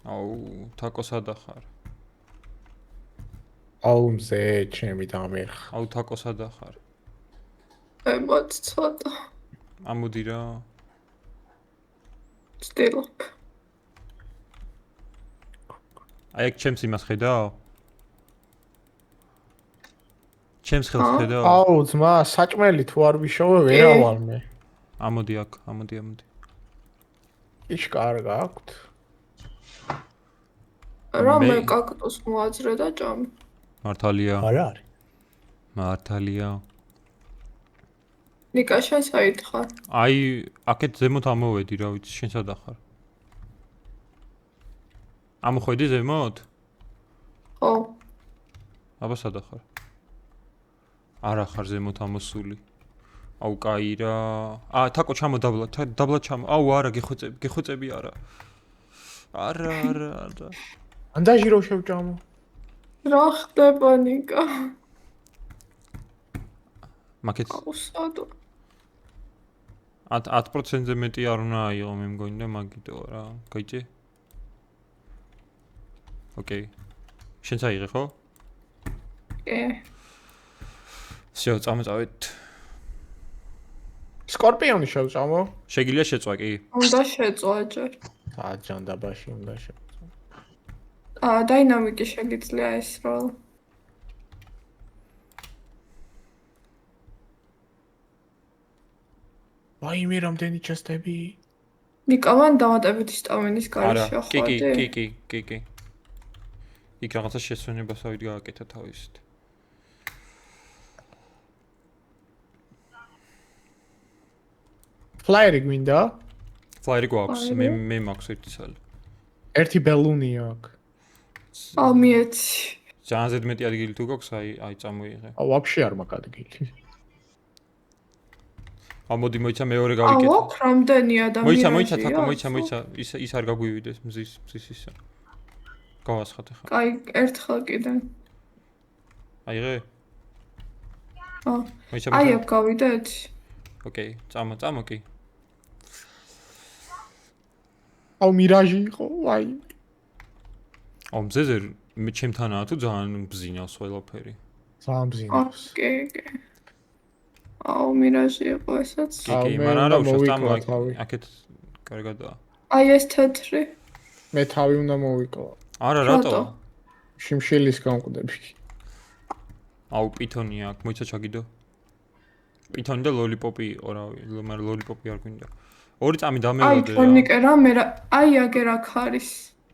აუ თაკო სადა ხარ? აუ მზე ჩემი დამეხ. აუ თაკო სადა ხარ? ებად ცოტა. ამოდი რა. სტილობ. აი ეგ ჩემს იმას ხედავ? ჩემს ხელს ხედავ? აუ ძმა, საჭმელი თუ არ ვიშოვე ვერავარ მე. ამოდი აქ, ამოდი. ის კარგ აქვთ. რა მე კაქტუს მოაძრე და ჭამე. მართალია. არა არის. მართალია. ნიკა შენ საით ხარ? აი აქეთ ზემოთ ამოვედი რა ვიცი, შენ სადა ხარ? ამოხვედი ზემოთ? ხო. აბა სადა ხარ? არა ხარ ზემოთ ამოსული. აუ კაი რა. თაკო ჩამო დაბლა ჩამო. აუ არა გეხვეწები არა. არა. ანდაჟი რო შევჭამო. რა ხდება ნიკა? მაგეთ აუსადო. 10%-ზე მეტი არ უნდა აიღო მე მგონი და მაგიტო რა. გაიწე? ოკეი. შენ წაიღე ხო? კი. всё, წამოწავეთ. სკორპიონი შევწამო. შეგიძლია შეწვა კი? უნდა შეწვა ჯერ. აჯანდაბაში უნდა შევწამო. დაინამიკი შეგიძლია ესროლ. ვაიმე რამდენი ჩესტები. ნიკავან დამატებითი სტამინის არა, გარეშე კი, ხვდი. კი. იქ რაღაცა შესვენებასავით გააკეთა თავისით. ფლაიერი გვინდა? ფლაიერი გვაქვს, ფლაიერი? მე მაქვს ერთი ცალი. ერთი ბელუნი აქვს. მიეცი. ძალიან ზედმეტი ადგილი თუ გაქვს, აი წამოიღე. ვაფშე არ მაქვს ადგილი. მოდი მოიცა მეორე აუ, გავიკეთე. აქ რამდენი ადამიანი. მოიცა, ის არ გაგვივიდეს მზის ისა. გავასხათე ხა. კაი, ერთხელ კიდე. აიღე? მოიცა. აი, აქ გავიდეთ. ოკეი, წამო კი. აუ მირაჟი იყო, ვაი. აუ მზეზე მე ჩემთანაა თუ ძალიან ბზინავს ყველაფერი. ძალიან ბზინავს. კი. აუ, მირაჟი იყო ესაც. კი, მაგრამ არა უშავს წამო აქეთ კარგადაა. აი ეს თეთრი. მე თავი უნდა მოვიკლო. არა, რატო? შიმშილის გამყდები. აუ პითონი აქ, მოიცა ჩაგიდო. პითონი და ლოლიპოპი იყო რავი, მაგრამ ლოლიპოპი არ გვინდა. ორი წამი დამელოდე რა. აი, თორნიკე რა, მე რა, აი აგერ აქ არის.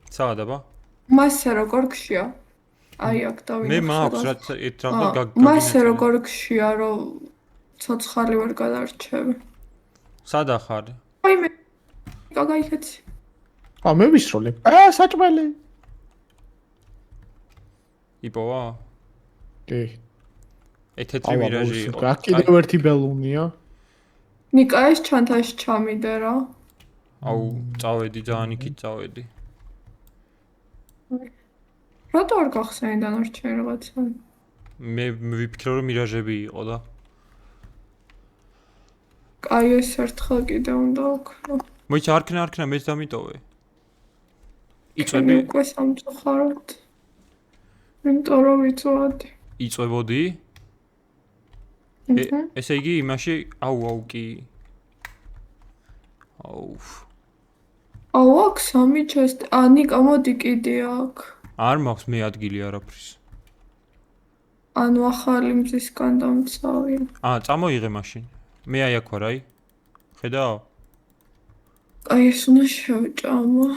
სად აბა? მასე როგორ გშია? აი აქ დავინახე. მე მაქვს რა მასე როგორ გშია, რომ ცოცხალი ვერ გადარჩები. სადა ხარ? აი მე გაგაიქეცი. მე ვისროლე. საჭმელი. იპოვა? კი. თეთრი მირაჟი იყო. კიდევ ერთი ბელუნია. ნიკა ეს ჩანთაში ჩამიდე რა. აუ, წავედი ძალიან იქით წავედი. რატო არ გახსენი დანარჩენი რაღაცა? მე ვიფიქრე რომ მირაჟები იყო და კაი ეს ერთხელ კიდე უნდა ვქნო. მოიცა არქნა მეც დამიტოვე. იწვები უკვე სამწუხაროდ. იმიტომ რომ ვიწვადი. იწვებოდი? ესე იგი იმაში აუ კი. აუ აქ სამი ჩესტი. ნიკა მოდი კიდე აქ. არ მაქვს მე ადგილი არაფრის. ანუ ახალი მზისგან დამცავი. წამოიღე მაშინ. მე აი აქ ვარ აი. ხედავ? აი ეს უნდა შევჭამო.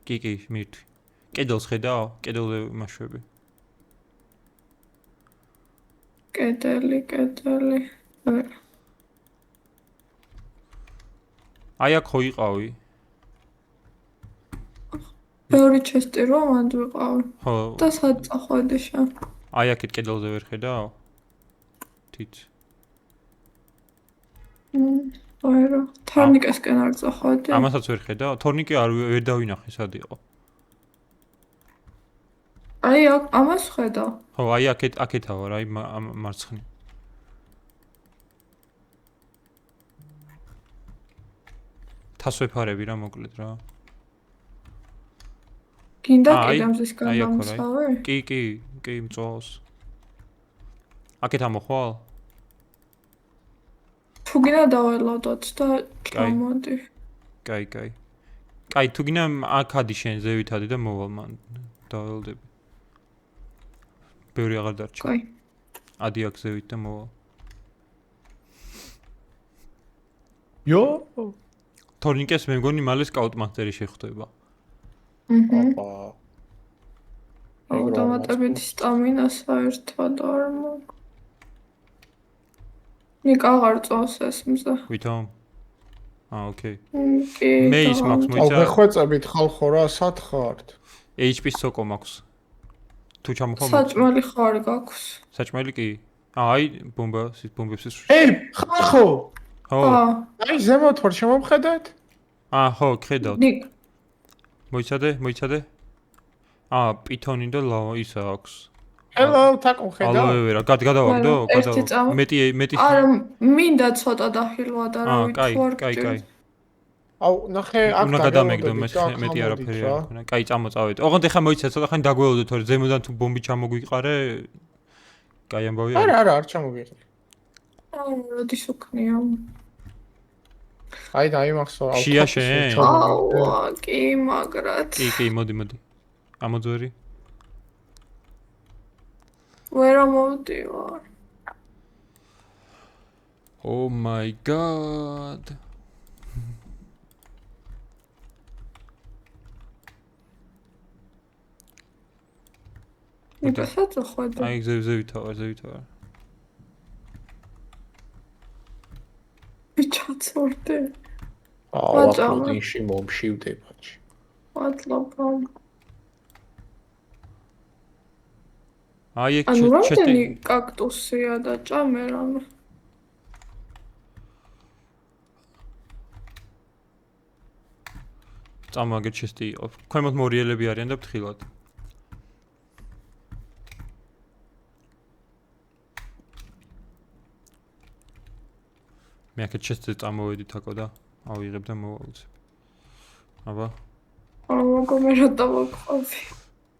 კი, მირთვი. კედელს ხედავ? კედელზე მაშვები. კედელი. აი აქ ხო იყავი? ბევრი ჩესტი რომ მანდ ვიყავი. ხო. და სად წახვედი შენ? აი აქეთ კედელზე ვერ ხედავ? თით. არა, თორნიკესკენ არ წახვედი. ამასაც ვერ ხედავ? თორნიკე ვერ დავინახე სად იყო. აი აქ ამას ხედავ. ხო, აი აქეთა ვარ, აი მარცხნივ. თას ვეფარები რა მოკლედ რა. გინდა კიდე მზისგან დამცავი? კი, მწვავს. აქეთ ამოხვალ? თუ გინდა დაველოდოთ და ჩამოდი. კაი, თუ გინდა აქ ადი შენ ზევითადი და მოვალ მან დაველოდები. ბევრი აღარ დარჩა. კაი. ადი აქ ზევით და მოვალ. იო? თორნიკეს მე მგონი მალე სკაუტ მასტერი შეხვდება. აუ დამატებითი სტამინა საერთოდ არ მაქვს. ნიკა აღარ წავს ეს მზე. ვითომ? ოკეი. კი. მე ის მაქვს მოიცა. მეხვეწებით ხალხო რა, სად ხართ? HP-ს სოკო მაქვს. თუ ჩამოხვალ? საჭმელი ხარ გაქვს. საჭმელი კი. აი ბომბებს ის. ხალხო. ხო. აი ზემოთ ვარ, შემომხედეთ? ხო, ხედავთ. მოიცადე? პითონი და ლავა ისა აქვს. ჰელო, თაკო ხედავ? ალოევერა, გადავაგდო? მეტი. არა, მინდა ცოტა დახილვა და რა ვიცი. კაი. აუ, ნახე, აქ უნდა გადამეგდო მეტი არაფერი არ ქონა. კაი, წამოწავეთ. ოღონდ ეხა მოიცა ცოტა ხანი დაგველოდე თორე ზემოდან თუ ბომბი ჩამოგვიყარე, კაი ამბავია. არა, არ ჩამოგიღე. აუ, როდის უქნია? აი დაიმახსო შია შენ? აუა, კი, მაგრად. კი, მოდი. ამოძვერი. ვერ ამოვდივარ. Oh my god. მიდასაც ხვედა. აი ზევითავარ. ვიჩაცორდე. აუახლოდინში მომშივდება. მადლობა. აი ეგ ანუ ჩეთი. რამდენი კაქტუსია და ჭამე რამე. წამაგე ჩესტი იყო. ქვემოთ მორიელები არიან და ფთხილად. მე აქეთ ჩესტზე წამოვედი თაკო და ავიღებ და მოვაუცებ. აბა. მოგომერა დავაყავი.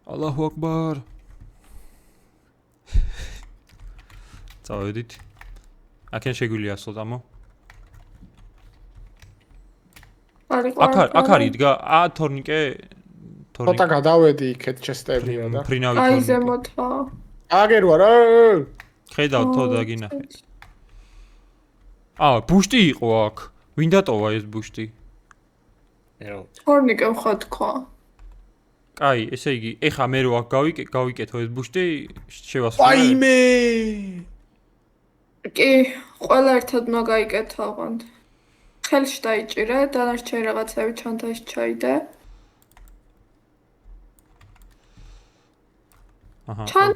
ალლაჰუ აკბარ. წავედით. აქენ შეგვიძლია ასლო წამო. აქ არის დგა თორნიკე. ცოტა გადავედი იქეთ ჩესტებია და. ფრინავი აი თორნიკე. ზემოთა. აგერვარ. ხედავ თო დაგინახეთ. ბუშტი იყო აქ. ვინ დატოვა ეს ბუშტი? თორნიკე ხა თქვა. კაი, ესე იგი, ეხა მე რო აქ გავიკეთო ეს ბუშტი, შევასრულე. აიმე! კი, ყველა ერთად უნდა გაიკეთო აღონდ. ხელში დაიჭირე, დანარჩენი რაღაცები ჩანთაში ჩაიდე. აჰა. ჩან.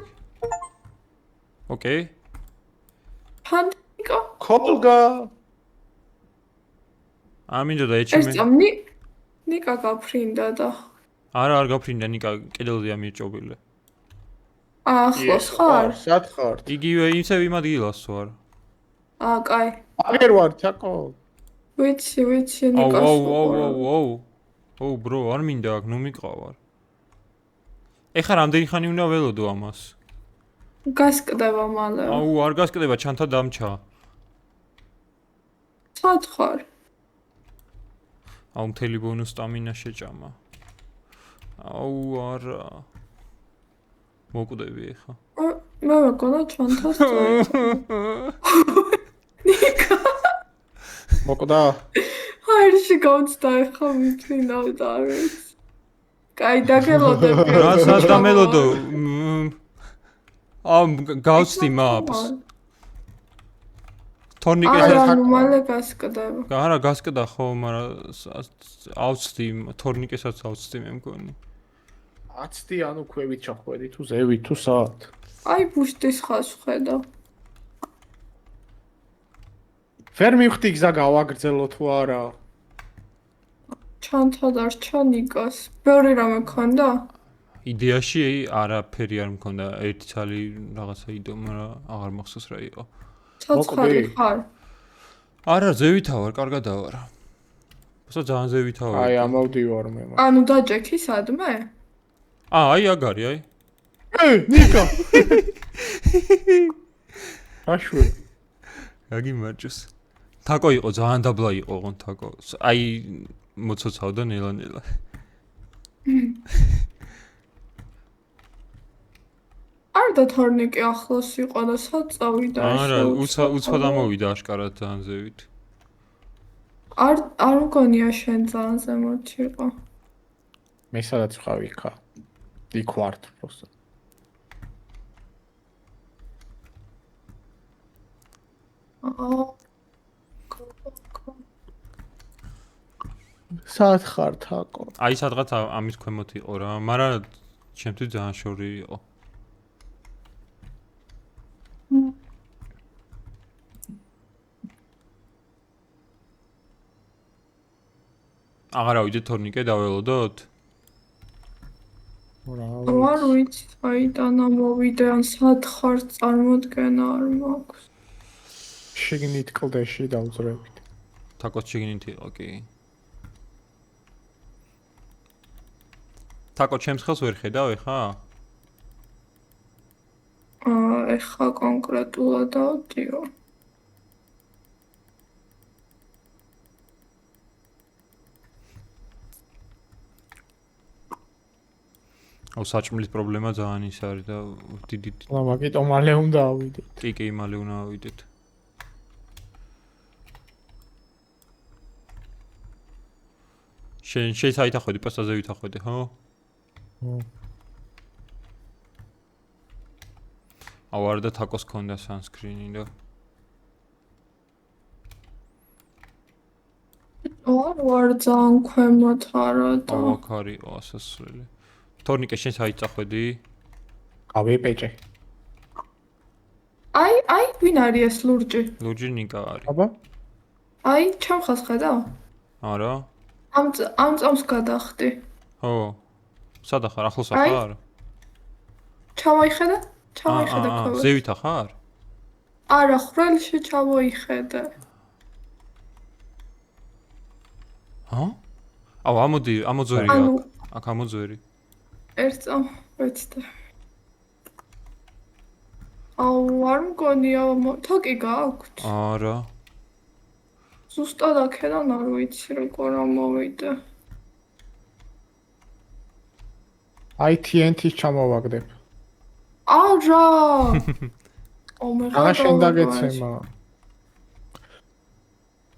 ოკეი. ფანტიკა. კოლგა. ამინდოდა ეს ეჩმე. წამნი ნიკა გაფრინდა და. არ გაფრინდა ნიკა, კედელზეა მირჭობილი. ახლოს ხარ? სად ხარ? იგივე ისევ იმ ადგილას ვარ. კაი. აგერვარ თაკო. ვიცი, ნიკას. აუ, ბრო, არ მინდა აქ, ნუ მიყავარ. ეხა რამდენი ხანი უნდა ველოდო ამას? გასკდება მალე. აუ, არ გასკდება, ჩანთა დამჩა. სად ხარ? აუ, მთელი ბონუს სტამინა შეჭამა. აუ, არა. მოკვდები ეხა. მე მეკონა ჩანთას ნიკა. მოკვდა? აირში გავწდა ეხა მიფრინავ და არ ვიცი. კაი, დაგელოდები. რასაც დამელოდო. გავცდი maps. თორნიკესაც არა, მალე გასკდება. არა, გასკდა ხო, მაგრამ ავცდი, თორნიკესაც ავცდი მე მგონი. აცდი ანუ ქვევით ჩახვედი თუ ზევით თუ სად? აი ბუშტის ხას ხედა. ვერ მივხვდი გზა გავაგრძელო თუ არა. ჩანთა დარჩა ნიკას. ბევრი რამე ქონდა? იდეაში არაფერი არ მქონდა, ერთი ცალი რაღაცა იდო, მაგრამ აღარ მახსოვს რა იყო. ცოცხალი ხარ? არა, ზევითავარ, კარგად ვარ. просто ძალიან ზევითავარ. აი ამოვდივარ მე. ანუ დაჯექი სადმე? აი აქ არის, აი. ნიკა. აშვე. გაგიმარჯოს. თაკო იყო, ძალიან დაბლა იყო ოღონ თაკო. აი მოცოცავდა ნელა. არ და თორნიკე ახლოს იყო და სად წავიდა ეს? არა, უცბად ამოვიდა აშკარად ძალიან ზევით. არ მგონია შენ ძალიან ზემოთ იყო. მე სადაც ვყავი ხა. იქ ვარ просто. სად ხარ თაკო? აი სადღაც ამის ქვემოთ იყო რა, მაგრამ ჩემთვის ძალიან შორი იყო. აღარა ვიდე თორნიკე დაველოდოთ? არ ვიცი, აიდან ამოვიდე ან სად ხარ წარმოდგენა არ მაქვს. შიგნით კლდეში დავძრებით. თაკოს შიგნით იყო კი. თაკო ჩემს ხელს ვერ ხედავ ეხა? ეხა კონკრეტულად ავდიო. აუ საჭმლის პრობლემა ძალიან ის არის და დიდი მაგიტო მალე უნდა ავიდეთ. კი მალე უნდა ავიდეთ. შენ საითახვედი, პასტაზე ვითახვედი, ხო? აუ არ და თაკოს ქონდა sunscreen-ი და ვარ ძალიან ქვემოთ არა და აუ აქ არის ასასვლელი. თორნიკე შენ საითახვედი? ყავი პეჭე. აი ვინ არის ეს ლურჯი? ლურჯი ნიკა არის. აბა აი ჩამხას ხედავ? არა? ამ წამს გადახდი. ხო. სადა ხარ? ახლოს ხარ? ჩამოიხედა? ჩამოიხედა ქვევით. ზევითა ხარ? არა, ხრელში ჩამოიხედა. ჰა? აუ ამოძვერია. ანუ აქ ამოძვერი. ერთ წამ ვეცდა. აუ არ მგონია თოკი გააქვთ? არა. ზუსტად აქედან არ ვიცი როგორ ამოვიდა. აი TNT-ს ჩამოვაგდებ. არა! რა შენ დაგეცემა?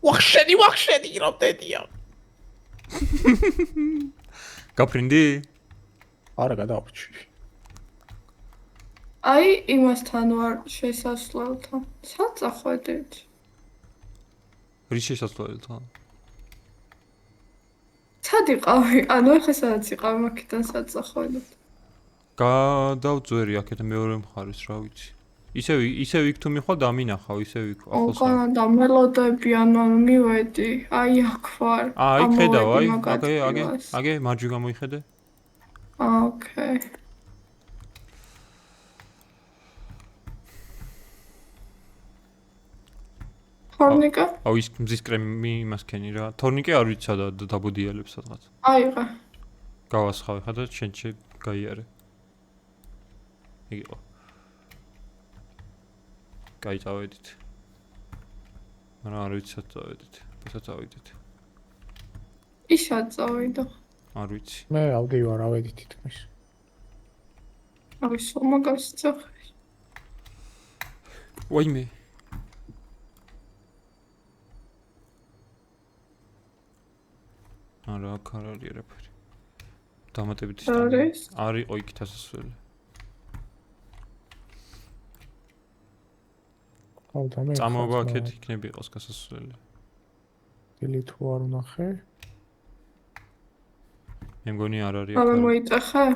ვახშედი რომ დედია. გაფრინდი? არა გადავრჩი. აი იმასთან ვარ შესასვლელთან. საწახვედით. რის შესასვლელთან? სად იყავი? ანუ ახლა სადაც იყავი მაგიდან საწახვედით. გადავწვერი აქეთ მეორე მხარეს, რა ვიცი. ისევ იქ თუ მიხვალ დამინახავ, ისევ იქ ახლოს. ოღონდ და მელოდები ანუ მივედი. აი აქ ვარ. აი ხედავ, აგე მარჯვი გამოიხედე. ოკეი. თორნიკე? აუ ის მზის კრემი იმას ქენი რა. თორნიკე არ ვიცი სადა დაბოდიალებს სადღაც. აიღე. გავასხავე ხა და შენ გაიარე. იგივე. გაიწავედით. მაგრამ არ ვიცი სად წავედით. პოსაც წავედით. ისად წავიდა. არ ვიცი. მე ავდივარ ავედი თითქმის. აი სომაგას წახე. ვაიმე. არა, აქ არ არის არაფერი. დამატებით არის? არის ყო იქით ასასვლელი. აუ და მე წამოვა აქეთ იქნები იყოს გასასვლელი. დილით თუ არ ვნახე. მე მგონი არ არის აბა აქ. მოიტახე?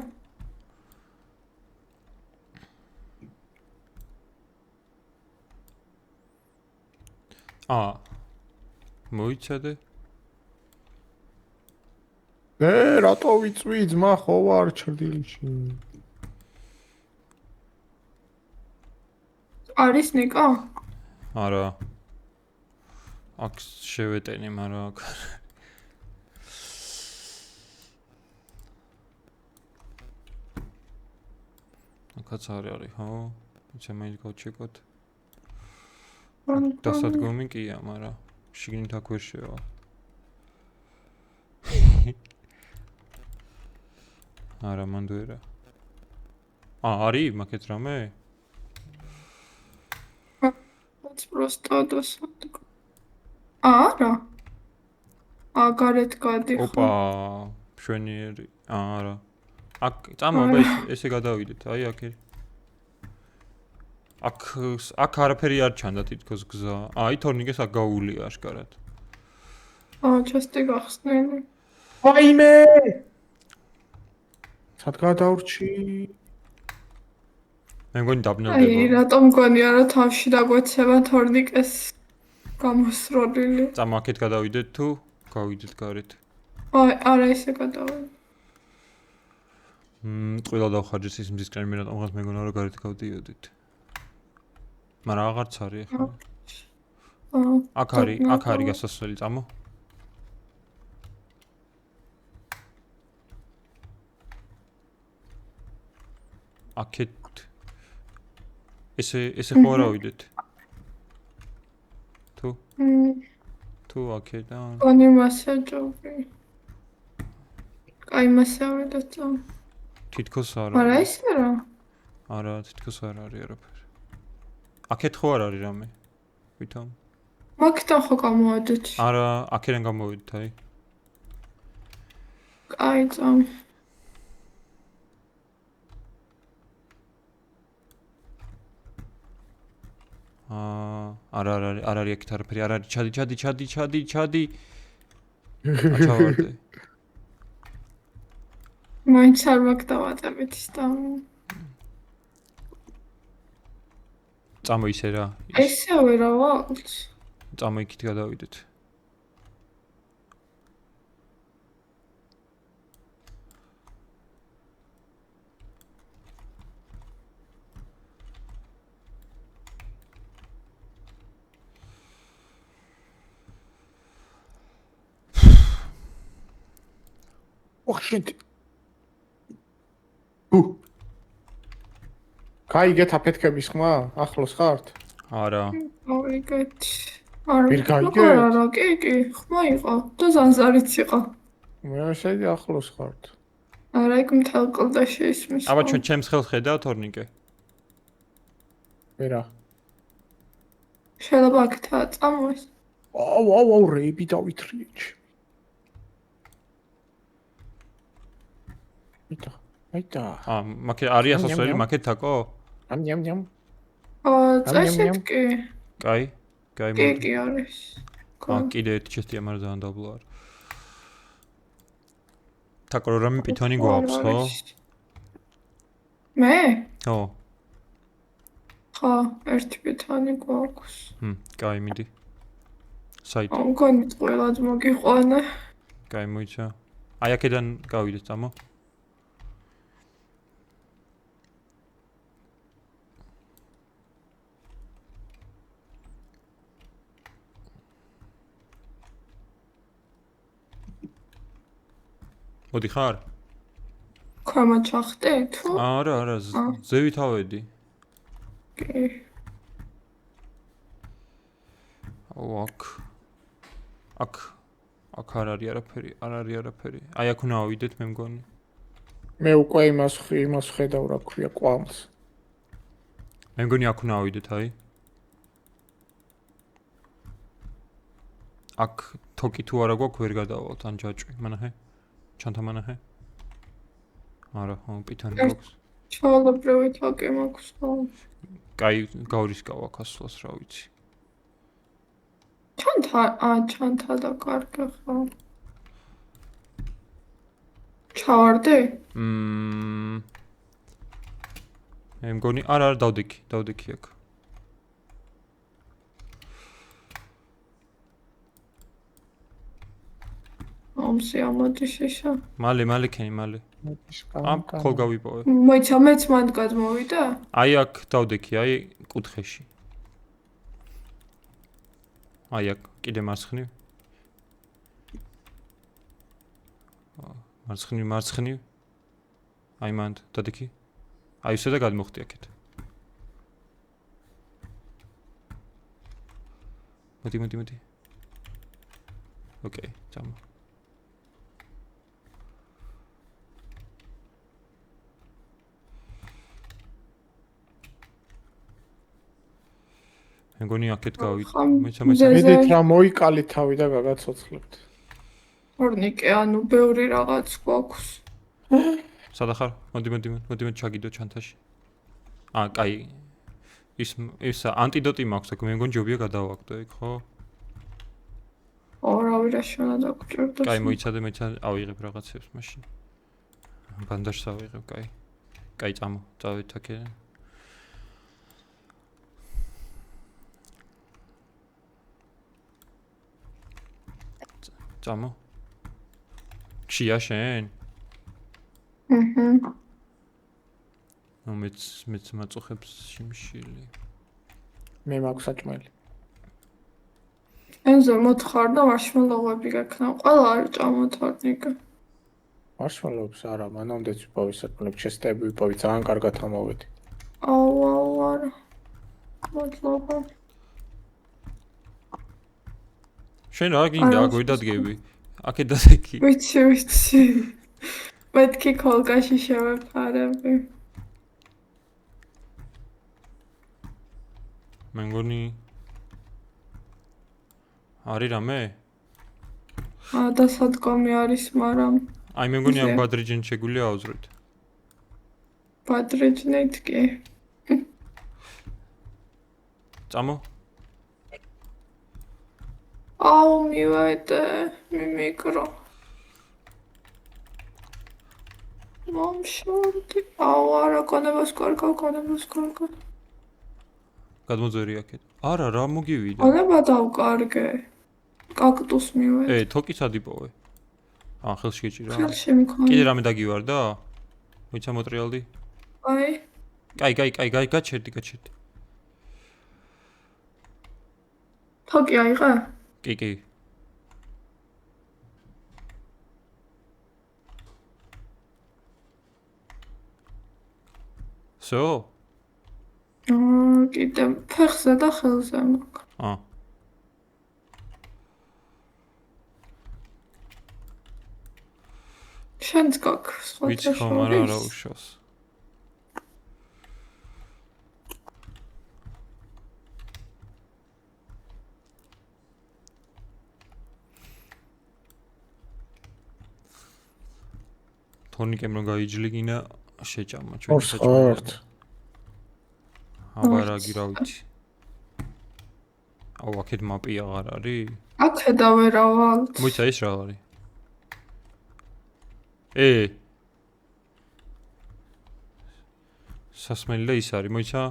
მოიცადე? რატო ვიწვი ძმა ხო ვარ ჩრდილში. არის ნიკა? არა. აქ შევეტენი, მაგრამ აქ აქაც არის, ხო? იცი მაინც გავჩეკოთ. დასადგომი კია, მაგრამ შიგნით აქ ვერ შევა. არა, მანდვერა. არის მაგეთ რამე? It's просто досадок. არა. აგარეთ გადიხო. ოპა, შვენიერი. არა. აქ წამოვა ესე გადავიდეთ, აი აქ. აქ არაფერი არ ჩანდა თითქოს გზა. აი თორნიკეს აქ გაუვლია აშკარად. ჩასტი გახსნილი. ვაიმე! სად გადავრჩი? მე მგონი აი, დაბნელდება. რატომ მგონია რომ თავში დაგვეცემა თორნიკეს გამოსროლილი. წამო აქეთ გადავიდეთ თუ გავიდეთ გარეთ. აი, არა ისე გადავიდე. ყველა დავხარჯეს ის მზის კრემი, რატომღაც მე მგონა რომ გარეთ გავდიოდით. მაგრამ აღარც არის ახლა. აქ არის გასასვლელი, წამო. აქეთ ესე ხო არ ავიდეთ? თუ აქედან კონი მასაჯობი. კაი მასავედაც. თითქოს არ არა არის. ისე რა? არა, თითქოს არ არის არაფერი. აქეთ ხო არ არის რამე? ვითომ? მაგიდან ხო გამოვედით? არა, აქედან გამოვიდით, აი. კაი, წამ. არ არის აქეთ არაფერი, არ არის. ჩადი. აჩავარდე. მაინც არ მაქვს დავატებით და წამო ისე რა. ესევე რა ვაქვს? წამო იქით გადავიდეთ. ოხ შენ. გაიგეთ აფეთქების ხმა? ახლოს ხართ? არა. გავიგეთ. არა. ვერ გაიგეთ? არა, კი, ხმა იყო და ზანზარიც იყო. მე შედი ახლოს ხართ. არა, იქ მთელ კლდეში ისმის. აბა ჩვენ ჩემს ხელს ხედავ თორნიკე. ვერა. შეიძლება აქთაა წამოს. აუ, რეიბი დავითრიეჩ. აიტა. მაკე არის ასასვლელი მაკეთ თაკო? ნამ. წესით კი. კაი კი, კი არის. კიდე ერთი ჩესტია, მაგრამ ძალიან დაბლა არის. თაკო რამე პითონი გვაქვს, ხო? მე? ხო. ხო, ერთი პითონი გვაქვს. კაი, მიდი. საით. მგონი ყველად მოგიყვანა. კაი, მოიცა. აი აქედან გავიდეთ, წამო. მოდი ხარ? ქამა ჩახტე თუ? არა, ზევით ავედი. კი. აქ არ არის არაფერი. აი აქ უნდა ავიდეთ, მე მგონი. მე უკვე იმას ხედავ რა ქვია ყვამს. მე მგონი აქ უნდა ავიდეთ, აი. აქ თოკი თუ არა გვაქვს, ვერ გადავალთ ან ჯაჭვი, მანაჰე. ჩანთამანაჰე. არა, პითანი გვაქვს. ჩაოლებრივი თოკი მაქვს. კაი, გავრისკავ აქ ასვლას, რა ვიცი. ჩანთა და კარგი ხო? ჩავარდი? მე მგონი, არა, დავდექი აქ. ამსი ამოდი შეშა. მალე ქენი. ხოლ გავიპოვე. მოიცა მეც მანდ გადმოვიდა? აი აქ დავდექი, აი კუთხეში. აი აქ კიდე მარცხნივ. მარცხნივ. აი მანდ დადექი. აი ისე და გადმოხდი აქეთ. მოდი. ოკეი, წამო. მე მგონი აქეთ გავიდეთ. მედით რა მოიკალით თავი და გაგაცოცხლებთ. ორნიკე, ანუ ბევრი რაღაც გვაქვს. სადა ხარ? მოდი ჩაგიდო ჩანთაში. კაი. ის ანტიდოტი მაქვს აქ, მე მგონი ჯობია გადავაგდო იქ, ხო? არავირაშონა დაგჭირდა. კაი, მოიცადე, ავიღებ რაღაცებს მაშინ. ბანდაჟს ავიღებ, კაი. კაი, წავით აქედან. წამო. ხშია შენ? მეც მაწუხებს შიმშილი. მე მაქვს საჭმელი. ენზო მოთხარ და მარშმელოები გაქნა. ყველა არის ჭამოთორნიკა. მარშმელოებს არა, მანამდეც ვიპოვე საკმაოდ ჩესტები ვიპოვე, ძალიან კარგად ამოვედი. აუ, არა. მადლობა. შენ რა გინდა აგვიდადგები? აქეთ დადექი. ვიცი. მე მეთქი ქოლკაში შევეფარები. მე მგონი არის რამე? და სადგომი არის, მაგრამ აი მე მგონი ამ ისე. ბადრიჯენ შეგვიძლია აუძვრეთ. ბადრიჯნით კი. წამო? აუ მივედე, მიმიკრო. მომშორდი. აუ არა, კონებას კარგავ. გადმოძვერი აქეთ. არა, რა მოგივიდა? კონება დავკარგე. კაქტუს მივედე. თოკი სადიპოვე. ხელში გეჭირა. ხელში მქონი. კიდე რამე დაგივარდა? მოიცა მოტრიალდი? აი, კაი, გაჩერდი. თოკი აიღე? კი. სო? კიდე ფეხზე და ხელზე მაქვს. შენც გაქვს სხვა ვიცი ხომ არა უშავს. თორნიკემ რომ გაიჯლიგინა შეჭამა ჩვენ ორს ხართ. აბარაგი რა ვიცი. აუ აქეთ მაპი აღარ არის? აქედა ვერავალთ. მოიცა ის რა არის? სასმელი და ის არის, მოიცა?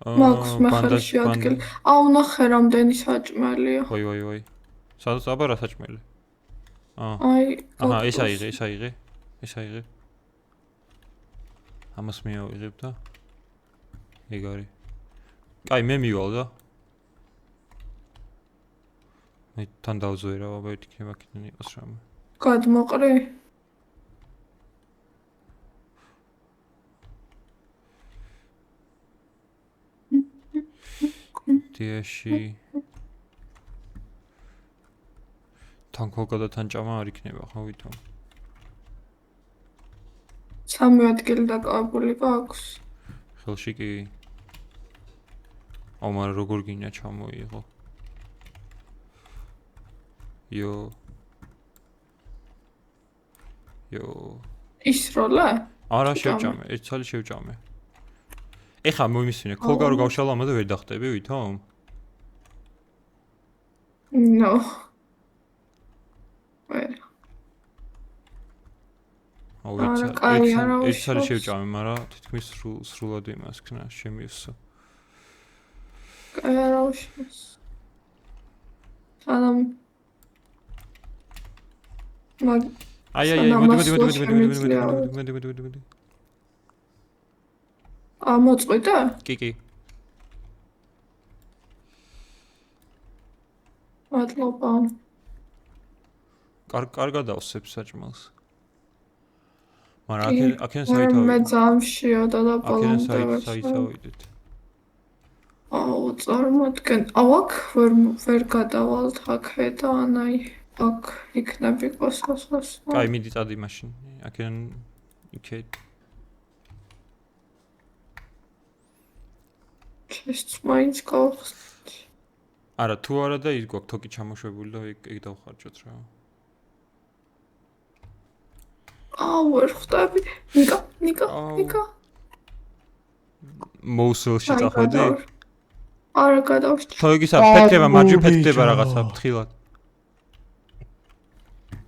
მაქვს მე ხელში ადგილი. აუ ნახე რამდენი საჭმელია. ვაი. სადაც აბარა საჭმელი? აი, აჰა, ეს აიღე. ამას მივიღებ და ეგ არის. კაი, მე მივალ და. მე თან დავზვერა, აბა ერთი იქნება აქედან იყოს რამე. გადმოყრი? დიაში თან ქოლკა და თან ჭამა არ იქნება, ხო ვითომ? სამი ადგილი დაკავებული გაქვს. ხელში კი. აუ მაგრამ როგორ გინდა ჩამოიღო? იო. ის როლა? არა შევჭამე, ერთ ცალი შევჭამე. ეხა მომისმინე, ქოლკა რო გავშალა ამაზე ვერ დახტები ვითომ? ნო. აუ ერთ ცალი შევჭამე, მაგრამ თითქმის სრულად იმას ქნა შემიუსო. კაი არა უშავს. სანამ აი, მოდი. მოწყვიტე? კი. მადლობა. კარგად ავსებ საჭმელს. მაგრამ აქენ საითავი. მე ძამშიოდა და ბოლომდე საიცავიდეთ. აუ, წარმოგდგენ. აუ, აქ ვერ გადავალთ აქედან, აი, აქ იქნები კოსმოსს. კაი, მიდი წადი მაშინ. აქედან იქეთ. ჩეს მაინც გავხსნით. არა, თუ არა და ის გვაქვს თოკი ჩამოშვებული და ეგ დავხარჯოთ რა. აუ, ვერ ხვდები. ნიკა. მოუსელში წახვედი? არა, გადავშჩი. თოიგისა ფეთქება, მარჯვი ფეთქდება რაღაცა ფთხილად.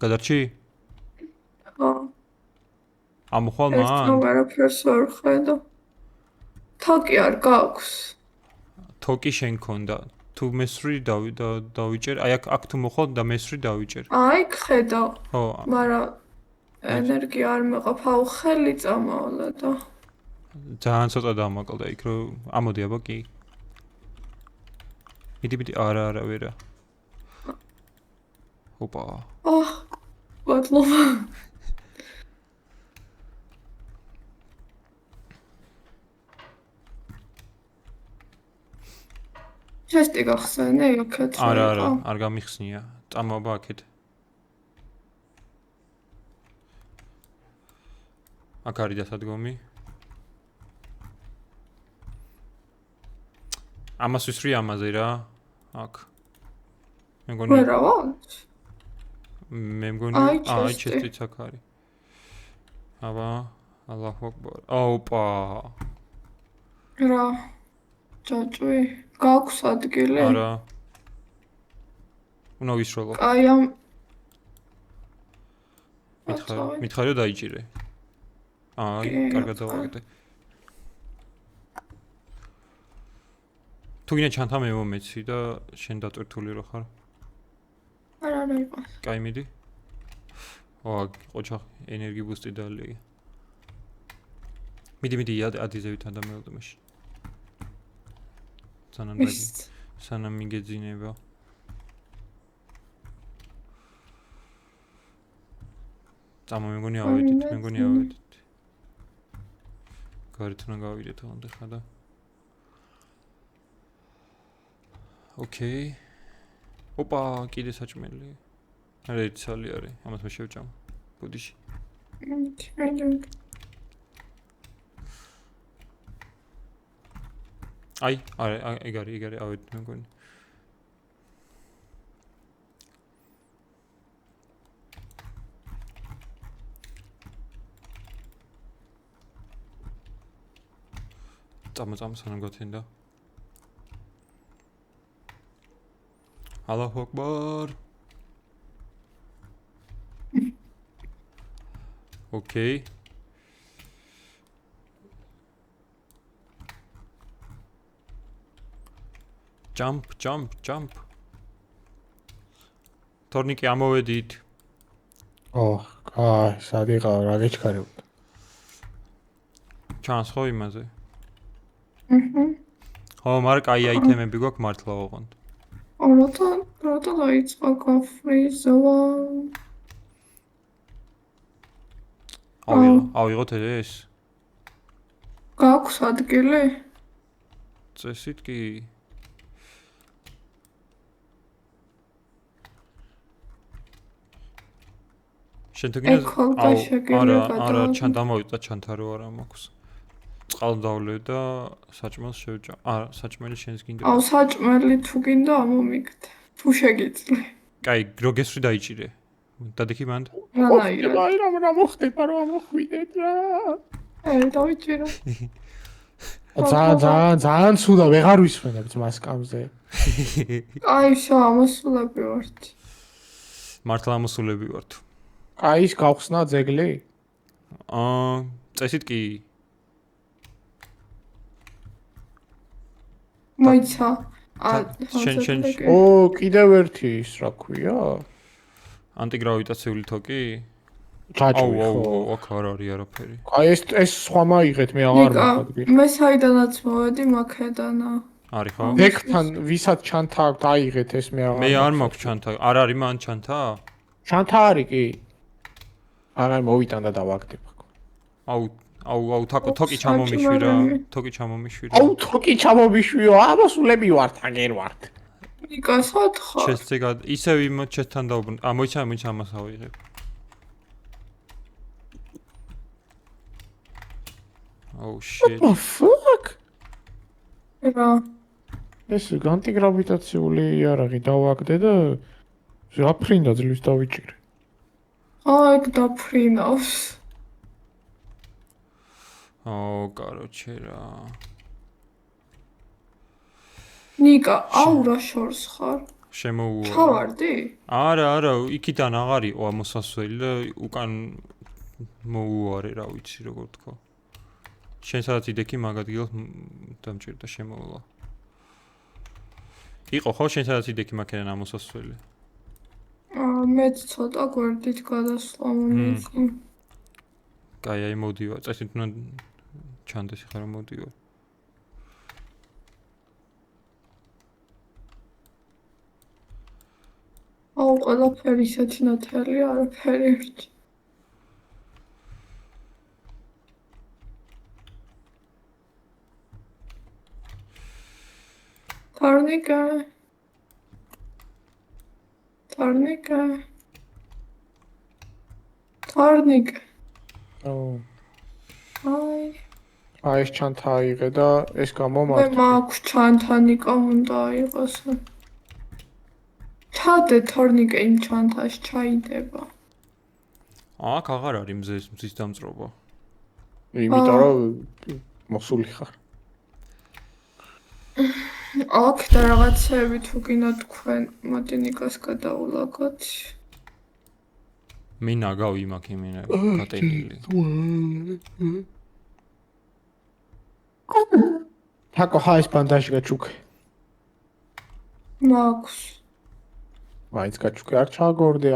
გადარჩი? ხო. ამოხვალ ეს მან? ვერაფერს ვერ ხედა. თოკი არ გაქვს. თოკი შენ ქონდა. თუ მესრი დავიჭერ, აი აქ თუ მოხვალ და მესრი დავიჭერ. აი, ხედა. ხო. მაგრამ ენერგია არ მეყოფ, აუ, ხელი წამოვლა და. ძალიან ცოტა დამაკლდა იქ რომ ამოდი აბა კი. მიდი, არა, ვერა. ოპა. მადლობა. ჩესტი გახსენე აქეთ. არა, არ გამიხსნია. წამოაბა აქეთ. აქ არის დასადგომი. ამას ვისვრი ამაზე რა. აქ. მე მგონი ვერა ვარ? მე მგონი აი, აი ჩესტი. ჩესტიც აქ არის. აბა, ალლაჰუ აკბარ. აუპა. რა? ჯაჭვი? გაქვს ადგილი? არა. უნდა ვისროლო. აი ამ მითხარი რომ დაიჭირე. აი, კი, კარგად რა. დავაკეთე. თუ გინდა ჩანთა მე მომეცი და შენ დატვირთული რო ხარ. არა იყო. კაი მიდი. ო, ყოჩა ენერგი ბუსტი დალია. მიდი ადიზევით ადამიანებთან მაშინ. სანამ მიგეძინება. წამო მე მგონი ავედით. გარეთ უნდა გავიდეთ ოღონდ ხა და. ოკეი. ოპა, კიდე საჭმელი. არა ერთი სალი არის, ამას მე შევჭამ. ბუდიში. აი, არა, ეგ არის, ავედით მე მგონი. წამო სანამ გათენდა. ალლაჰუ აკბარ. ოკეი. Jump. Torniki ამოვედით. აი, სად იყავ, რა გეჩქარებოდა. ჩანს ხო იმაზე? აჰა. ხო, მაგრამ კაი აიტემები გვაქვს მართლა ოღონდ. როთა დაიწყო კაფრიზოვა. ავიღოთ ეს. გაქვს ადგილი? წესით კი. შენ თუ გინდა არა ჩან დამოვიდა ჩანთა რო არა მაქვს. წყალდავლე და საჭმელს შევჭა. არა, საჭმელი შენს გინდა. აუ, საჭმელი თუ გინდა ამომიგდე. თუ შეგიძლი. კაი, რო გესვრი დაიჭირე. დადიქი მანდ. რანაირად. რა მოხდება რომ ამოხვიდეთ რა. დავიჭირო. ძალიან ცუდა ვეღარ ვისვენებ ძმას კამზე. აი, ამოსულები ვართ. მართლა ამოსულები ვართ. აი, ის გავხსნა ძეგლი? წესით კი. მოიცა. შენ კიდევ ერთი ის რა ქვია? ანტიგრავიტაციული თოკი? ჩაჭვი ხო. აქ არ არის არაფერი. აი ეს სხვა მაიღეთ მე აღარ მოხდები. მე საიდანაც მოვედი მაქედანა. არის ხო? დეკთან ვისაც ჩანთა აქვს აიღეთ ეს მე აღარ. მე არ მაქვს ჩანთა. არ არის მან ჩანთა? ჩანთა არის კი. არა მოვიტან და დავაგდებ. აუ თოკი ჩამომიშვი რა. თოკი ჩამომიშვი რა. აუ თოკი ჩამომიშვიო, ამოსულები ვართ, აგერ ვართ. ნიკა სათხარ. ჩესზე ისევ იმ ჩესთან დაუბრუნ. მოიცა ამას ავიღებ. Oh shit. What the fuck? რა. ეს ანტიგრავიტაციული იარაღი დავაგდე და აფრინდა ძლივს დავიჭირე. აი, დაფრინავს. короче რა. ნიკა, აუ რა შორს ხარ? შემოუვარ. ჩავარდი? არა, იქიდან აღარ იყო ამოსასვლელი და უკან მოუვარე, რა ვიცი როგორ თქვა. შენ სადაც იდექი მაგ ადგილას დამჭირდა შემოვლა. იყო ხო შენ სადაც იდექი მაქედან ამოსასვლელი? მეც ცოტა გვერდით გადასვლა მომიწი. კაი, აი მოდივარ. წესით უნდა ჩანდეს ხარ მოდივარ. აუ, ყველაფერი ისეთი ნათელი არაფერი ერთი. Tarnika. აი ეს ჩანთა აიღე და ეს მე გამომართე. მაქვს ჩანთანიკა უნდა იყოს. ჩადე თორნიკე იმ ჩანთაში ჩაიდება. აქ აღარ არის მზის დამწრობა. იმიტომ რომ მოსული ხარ. აქ და რაღაცები თუ გინდა თქვენ მოდი ნიკას გადაულაგოთ. მინა გავი მაგ იმინე გატენილი. თაკო ხა ეს ბანდაჟი გაჩუქე. მაქვს. მაინც გაჩუქე, არ ჩაგორდე.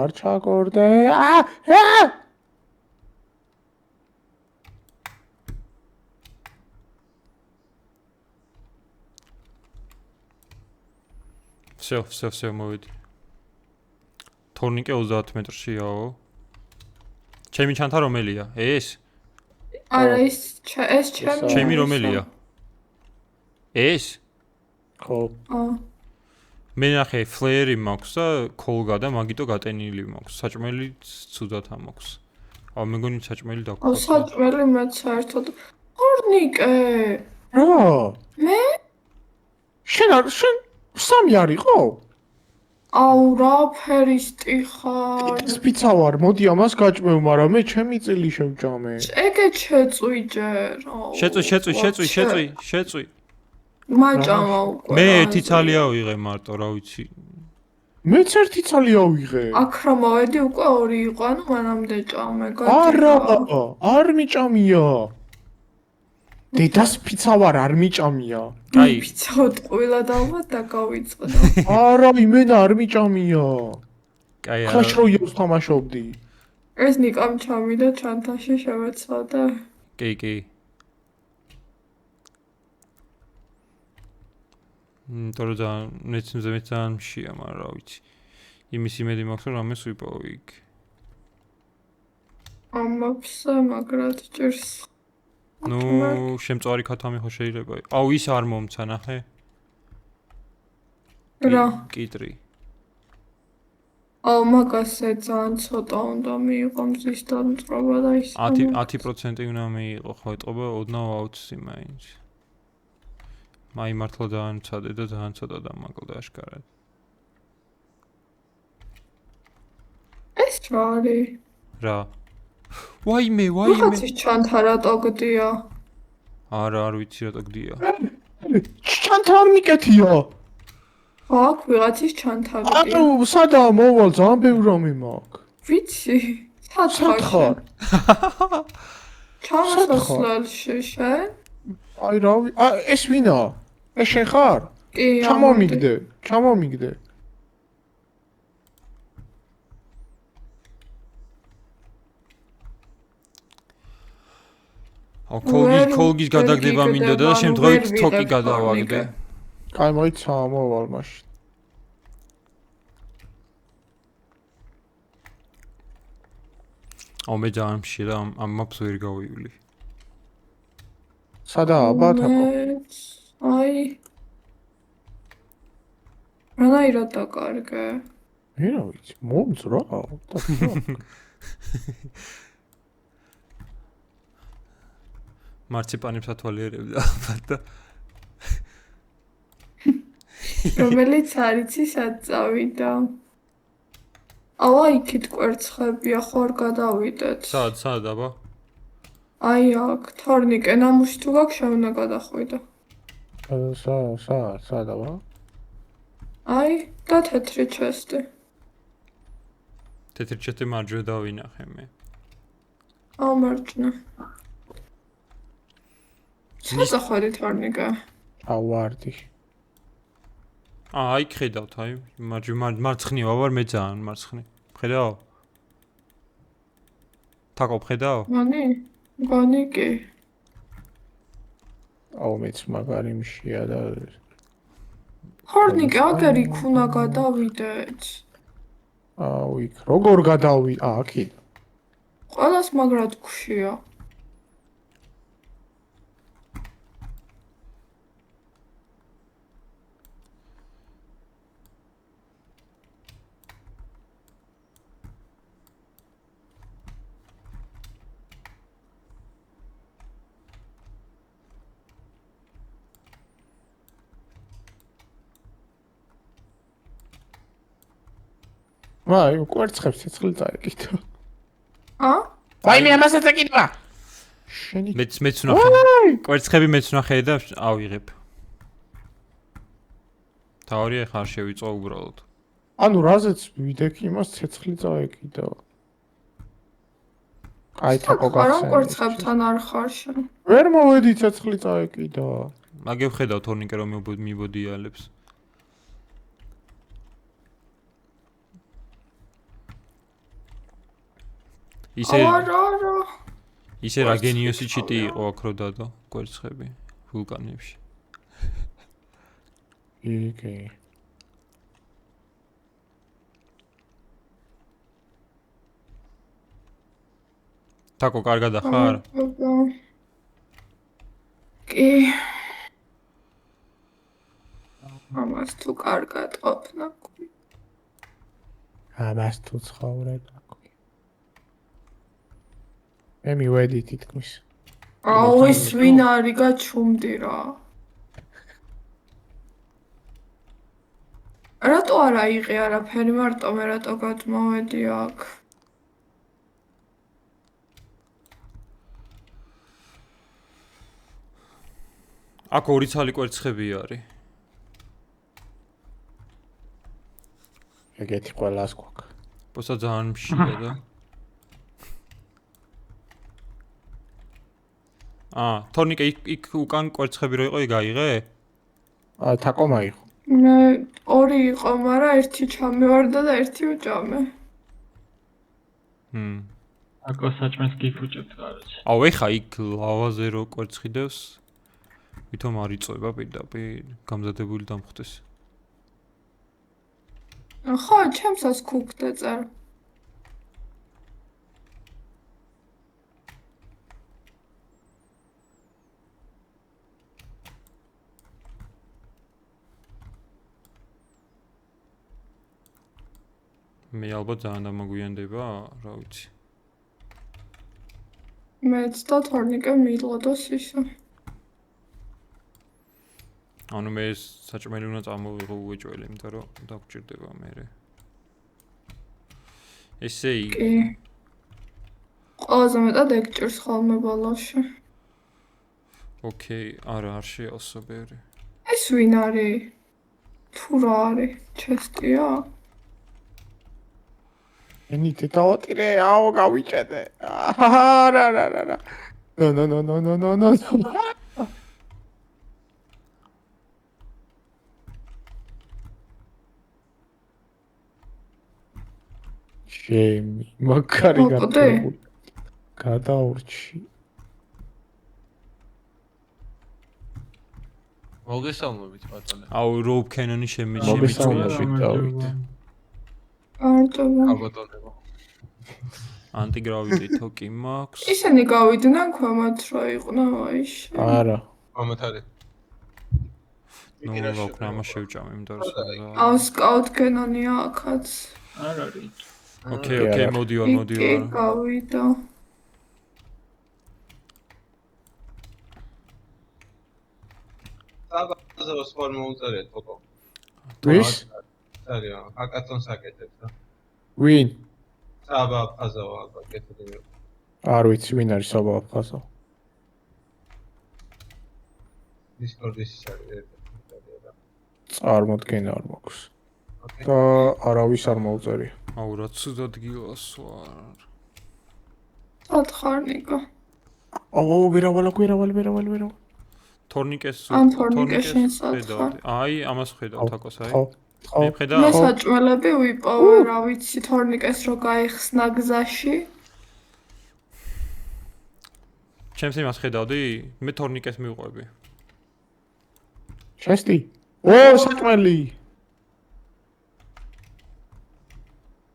Всё, მოვიდი. თორნიკე 30 მეტრშიაო. ჩემი ჩანთა რომელია? ეს? არა ეს ჩემი. ჩემი რომელია? ეს? ხო. მე ნახე ფლეერი მაქვს და კოლგა და მაგიტო გატენილი მაქვს. საჭმელი ცუდად ამაქვს. აუ მეგონი საჭმელი აუ დაგხვდა. საჭმელი მეც საერთოდ. თორნიკე. რა? მე? შენ სამი არისო? აუ რა ფერისტი ხარ? სპიცა ვარ, მოდი ამას გაჭმევ, მაგრამ მე ჩემი წილი შევჭამე. ეგე შეწვი ჯერ. შეწვი. მაჭამა უკვე. მე ერთი ცალია ვიღე მარტო, რა ვიცი. მეც ერთი ცალი ავიღე. აქ რა მოვედი უკვე 2 იყო, ანუ მანამდე ჭამე. არა, არ მიჭამია. დედას ფიცა ვარ, არ მიჭამია. კაი. ფიცოთ ყვილა და ალბათ დაგავიწყდა. არა, იმენა არ მიჭამია. კაი არა. Clash Royale-ს თამაშობდი. ეს ნიკამ ჩამიდა ჩანთაში შევეცვალე. კი. თორე და ნეციმზე მე ძალიან მშია, მაგრამ რა ვიცი. იმის იმედი მაქვს რომ რამეს ვიპოვი იქ. ამაფსა მაგრად ჭირს. ნუ შემწვარი ქათამი ხო შეიძლება. აუ ის არ მომცა ნახე. რა? კიტრი. აუ მაგასე ძალიან ცოტა უნდა მიიღო მზის დამწრობა და ის. 10% უნდა მიიღო, ხო ეტყობა ოდნავ აუცი მაინც. მაი მართლა ძალიან ცადე და ძალიან ცოტა დამაკლდა აშკარად. ეს რა არის? რა? ვაიმე. რაღაცის ჩანთა რატო გდია? არ ვიცი რატო გდია. ჩანთა არ მიკეთია. აქ ვიღაცის ჩანთა გდია. ანუ სადაა მოვალ, ძალიან ბევრი რამე მაქვს. ვიცი. სათხარ. ჩამოსასვლელში შენ? აი რა ეს ვინა? ეს შენ ხარ? კი. ჩამომიგდე. კოლგის გადაგდება მინდოდა და შემთხვევით თოკი გადავაგდე. კაი მოიცა მოვალ მაშინ. აუ მე ძალიან მშია და ამ მაპს ვერ გავივლი. სადაა აბა თაკო? აი. რანაირად დაკარგე? მე რა ვიცი, მომძრა და მარციპანებს ათვალიერებდა ალბათ და რომელიც არიცი სად წავიდა. აუ იქით კვერცხებია, ხო არ გადავიდეთ. სად აბა? აი აქ, თორნიკე ნამუში თუ გაქვს შეუნა გადახვიდო. სად აბა? აი, და თეთრი ჩესტი. თეთრი ჩესტი მარჯვე დავინახე მე. აუ მარჯვნა. საწახვედი თორნიკე. აუ ვარდი. აი ხედავთ, აი მარცხნივა ვარ მე ძალიან მარცხნი. ხედავ? თაკო ხედავ? გონი კი. აუ მეც მაგარი მშია და თორნიკე აგერ იქ უნდა გადავიდეთ. აუ იქ როგორ გადავი? აქ. ყველას მაგრად გქშია. ვაი, კვერცხებს ცეცხლი წაეკიდა. ა? მე ამასაც ეკითხა. შენი მეც ვნახე. კვერცხები მეც ვნახე და ავიღებ. თავი ხარ შევიწო უბრალოდ. ანუ რაზეც ვიდექ იმას ცეცხლი წაეკიდა. აი თაკო არ გახსენე. კვერცხებთან არ ხარ შენ. ვერ მოვედი ცეცხლი წაეკიდა. მაგე ვხედავ თორნიკე რომ მიბოდიალებს. არა. ისე რა გენიოსი ჩიტი იყო აქ რო დადო კვერცხები ვულკანებში. იგი. თაკო კარგად ახარ? კი. ამას თუ კარგად ყოფნა. ამას თუ ცხოვრება. მე მივედი თითქმის. აუ ეს ვინ არის გაჩუმდი რა. რატო არ აიღე არაფერი მარტო მე რატო გადმოვედი აქ? აქ ორი ცალი კვერცხები არის. ეგეთი ყველას გვაქვს. პოსა ძალიან მშია და. თორნიკე იქ უკან კვერცხები რო იყო იქ აიღე? თაკო მაიღო. მე ორი იყო, მაგრამ ერთი ჩამევარდა და ერთი უჭამე. აკო საჭმელს გიფუჭებთ გარეთ. აუ ეხა იქ ლავაზე რო კვერცხი დევს ვითომ არ იწובה პირდაპირ გამზადებული დამხდეს. ხო, ჩემსაც ქუქდა წარ. მე ალბათ ძალიან დამაგვიანდება, რა ვიცი. მეც და თორნიკე მილოდოს ისე. ანუ მე საჭმელი უნდა წამოვიღო უეჭველი, იმიტომ რომ დაგჭირდება მე. ესე იგი. კი. ყველაზე მეტად ეგჭირს ხოლმე ბოლოში. ოკეი, არა, არ შეალსო ბევრი. ეს ვინ არის? თუ რა არის? ჩესტია? ენიტი დავატირე, აუ გავიჭედე. არა. ნო. შემი, მაგარი გაკეთებული. გადაურჩი. მოგესალმებით ბატონო. აუ როუბ კენონი შემიჭრა. მოგესალმებით, დავით. არტო. ბატონო. ანტიგრავიტი თოკი მაქვს. ისინი გავიდნენ ქვემოთ რა იყვნა ვაიშ. არა. ამათ არის. ნუ რა უფრო ამას შევჭამ, იმიტომ რომ აუ სკაუტ კენონია აქაც. არ არის. ოკეი, მოდივარ. კი, გავიდა. საბაზო სპორ მოუწერიეთ ფოტო. ვის? არია, აკაცონს აკეთებს რა. ვინ? საბა ფაზავა აკეთებს. არ ვიცი ვინ არის საბა ფაზა. დისკორდის ის არის. წარმოდგენა არ მაქვს. და არავის არ მოუწერია. აუ რა ცუდად გილას ვარ. ათხარნიკა. აუ ვერავალ. თორნიკეს ან თორნიკე შენს ხედავდი. აი, ამას ხედავ თაკოს აი. ხო. მე ხედავ. მე საჭმელები ვიპოვე, რა ვიცი, თორნიკეს რო გაიხსნა გზაში. ჩემს იმას ხედავდი? მე თორნიკეს მივყვები. ჩესტი. ო, საჭმელი.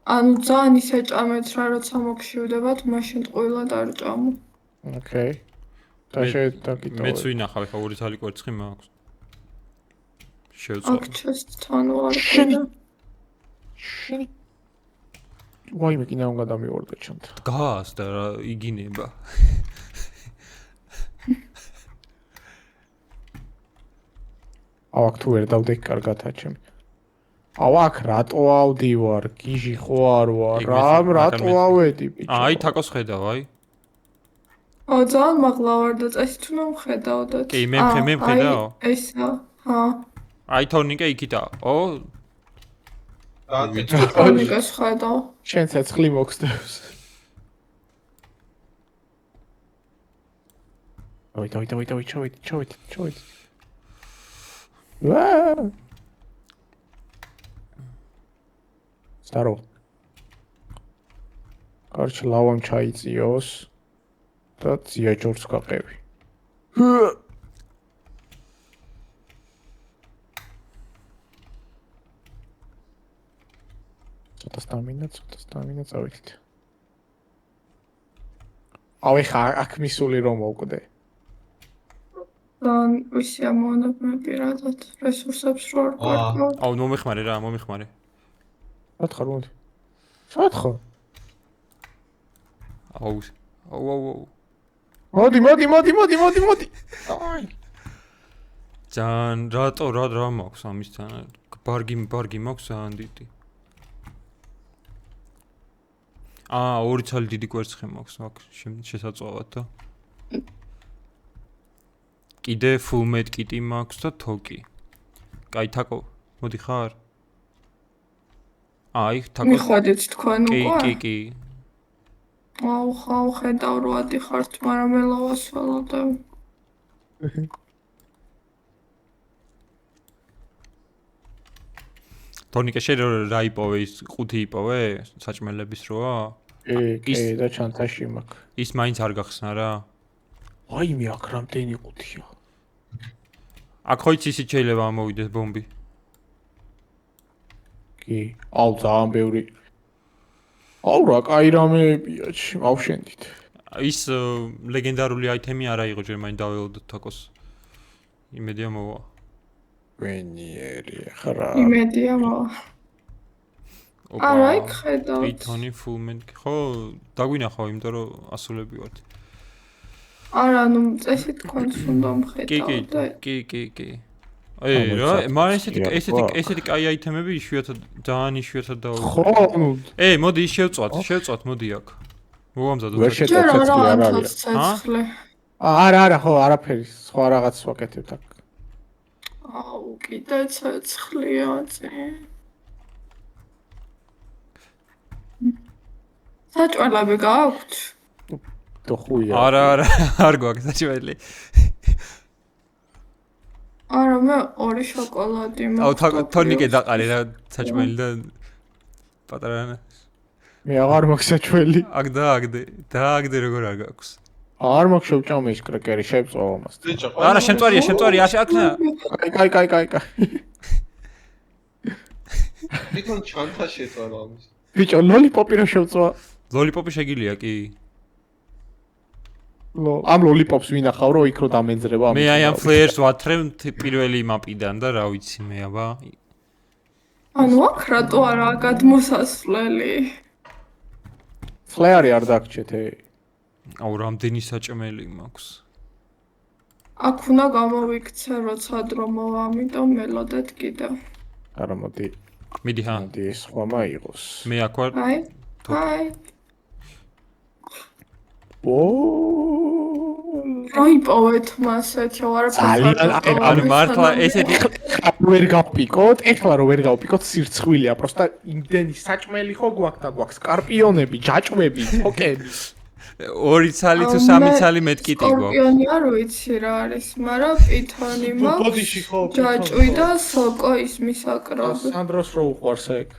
ანუ ძალიან ისე ჭამეთ რა, როცა მოგშივდებათ, მაშინ ტყუილად არ ჭამო. ოკეი. და შედაკითხე. მეც ვინახავ, ხა ორი თალი კვერცხი მაქვს. აქ შევწყო. ჩესტთან ვარ. შენი ვაიმე კიდე უნდა დამივარდე ჩემთან. დგას და რა იგინება. აუ აქ თუ ვერ დავდექ კარგათა ჩემი. აუ აქ რატო ავდივარ? გიჟი ხო არ ვარ? იქ რა მეც- რატო მაგარ მეც- ავედი ბიჭო? აი თაკოს ხედავ, აი. ძალიან მაღლა ვარ და წესი თუ მომხედავდეთ. კი, მე მხედავ. ესა. ჰა. აი თორნიკე იქითა. ო, გააკეთე. თორნიკას ხედავ. შენ ცეცხლი მოგხსნევს. დავით, ჩავით. ვაა! სტარო. კარჩ ლავამ ჩაიწიოს და ძიაჯორს გაყევი. ცოტა სტამინა წავიდით. ავი ხა აქ მისული რომ მოვკვდე. Dan visi ამონებები პირადად რესურსებს რო არ გვარკვევ. აუ მომეხმარე რა, მომეხმარე. სათხარ მოდი. სათხარ. აუ. მოდი. აი. ძალიან რატო რა მაქვს ამისთან? ბარგი მაქვს ძალიან დიდი. ორი ცალი დიდი კვერცხი მაქვს მაგ შესაძლოა და კიდე full med kit-ი მაქვს და თოკი. კაი თაკო, მოდი ხარ? აი თაკო. მიხვედით თქვენ უკვე? კი. აუ ხედავ რო ადიხართ, მაგრამ ელავას ველოდებ. თორნიკე შენ რა იპოვე ის 5 იპოვე საჭმელების როა? კი და ჩანთაში მაქვს. ის მაინც არ გახსნა რა. აი მე აქ რამდენი 5-ია. აქ ხო იცი ისიც შეიძლება ამოვიდეს ბომბი. კი, აუ ძალიან ბევრი. აუ რა კაი რამეებია, ავშენდით. ის ლეგენდარული აიტემი არ აიღო ჯერ მაინც დაველოდოთ თაკოს. იმედია მოვა. ვენიერი ხარა. იმედია მოვა. არა იქ ხედავთ. პითონი full med ხო დაგვინახავ იმიტომ რომ ასულები ვართ. არა, ნუ წესი თქვენს უნდა მხედავ და კი. აი რა, მაგრამ ესეთი კაი აიტემები იშვიათად ძალიან იშვიათად და ხო, ნუ მოდი ის შევწვათ, მოდი აქ. მოვამზადოთ. ვერ ჯერ შეტევ არა ცეცხლი არ ანთოს არის. ცეცხლი. არა, ხო, არაფერი, სხვა რაღაც ვაკეთებთ აქ. აუ, კიდე ცეცხლია წინ. საჭმელები გააქვთ? თუ ხუია. არა, არ გვაქვს საჭმელი. არა, მე 2 შოკოლადი მაქვს. აუ თორნიკე დაყარე რა საჭმელი და პატარა მე აღარ მაქვს საჭმელი. აქ დააგდე როგორ არ გაქვს. არ მაქვს შევჭამე ის კრეკერი, შევწვა ამას. ბიჭო, არა, შემწვარია, აქ. კაი. თვითონ ჩანთა შეწვალა ამის. ბიჭო, ლოლიპოპი რა შევწვა? ლოლიპოპი შეგილია კი. ამ ლოლიპოპს ვინახავ რომ იქ რო დამენძრება. მე აი ამ ფლეერს ვათრევ პირველი მაპიდან და რა ვიცი მე აბა. ანუ აქ რატო არა გადმოსასვლელი? ფლეარი არ დაგჭეთ. აუ რამდენი საჭმელი მაქვს. აქ უნდა გამოვიქცე როცა დრო მოვა, ამიტომ მელოდეთ კიდევ. არა მოდი. მიდი ჰა. მოდი ეს სხვა მაიღოს. მე აქ ვარ. აი. რაიპოვეთ მას ეთო არაფერს ძალიან ანუ მართლა ესეთი ვერ გავპიკოთ, ეხლა რომ ვერ გავპიკოთ სირცხვილია, პროსტა იმდენი საჭმელი ხო გვაქვს და გვაქვს სკორპიონები, ჯაჭვები, თოკები. 2 ცალი თუ 3 ცალი მედკიტი გვაქვს. სკორპიონი არ ვიცი რა არის, მაგრამ პითონი მაქვს. ბოდიში ხო, ჯაჭვი და სოკო ის მისაკრობი. სანდროს რო უყვარს ეგ.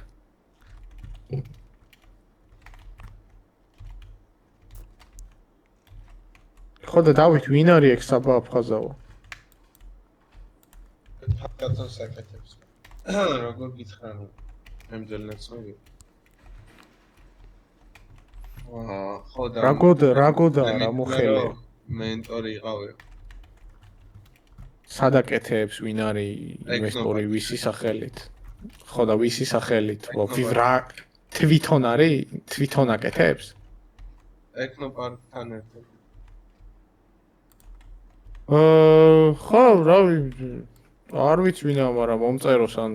ხო და დავით ვინ არის ეგ საბა აფხაზაო? ჰაკატონ საკეთებს. როგორ გითხრა ნუ ემძელნაცნობი. ხო და რაგოდა რა მოხელე. მენტორი იყავი. სადაკეთებს ვინ არის ინვესტორი ვისი სახელით? ხო და ვისი სახელით? რა თვითონ არის? თვითონ აკეთებს? ეკნოპარკთან ერთად. ხო, რავი, არ ვიცი ვინა, მაგრამ მომწეროს ან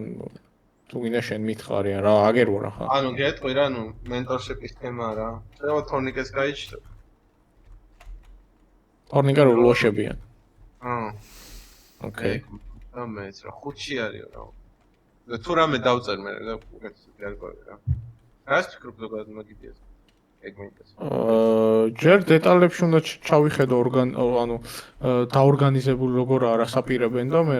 თუ გინდა შენ მითხარი რა აგერვა რა ხა ანუ გეტყვი რა, ნუ მენტორშიპის თემა რა. შეიძლება თორნიკეს გაიჩნდა. თორნიკა რო ლოშებიან აა. ოკეი და მეც რა, 5-ში არის რა. და თუ რამე დავწერ მე და გერკვევი რა. რას ფიქრობ ზოგადად მაგიდიას? ეგ მინდა. ჯერ დეტალებში უნდა ჩავიხედო ანუ დაორგანიზებული როგორ არა საპირებენ და მე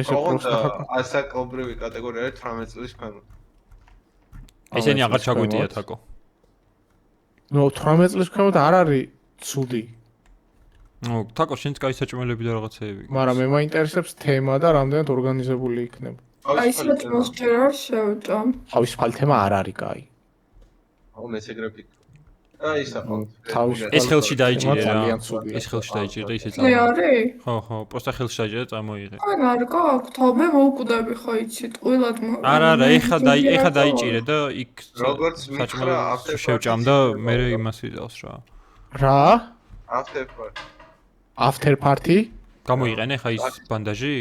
ესე პროსტა ასაკობრივი კატეგორია არის 18 წლის ქვემოთ. ესენი აღარ ჩაგვიტია თაკო. ნუ 18 წლის ქვემოთ არ არის ცუდი. ნუ თაკო შენც კაი საჭმელები და რაღაცეები. მაგრამ მე მაინტერესებს თემა და რამდენად ორგანიზებული იქნება. აი საჭმელს ჯერ არ შევჭამ. თავისუფალი თემა არ არის კაი. აუ მე ეგრე ვფიქრობ. აი ისა ხო. ეს ხელში დაიჭირე რა. ძალიან ცუდია. ეს ხელში დაიჭირე და ისე მე არის? ხო, პროსტა ხელში დაიჭირე და წამოიღე. არ გაქვს, თობე მოუკვდები ხო იცით, ყვილად არა, ეხა დაიჭირე და იქ როგორც მითხრა, შევჭამ და მე იმას ვიძავს რა. რა? after party? გამოიყენე ხა ის ბანდაჟი?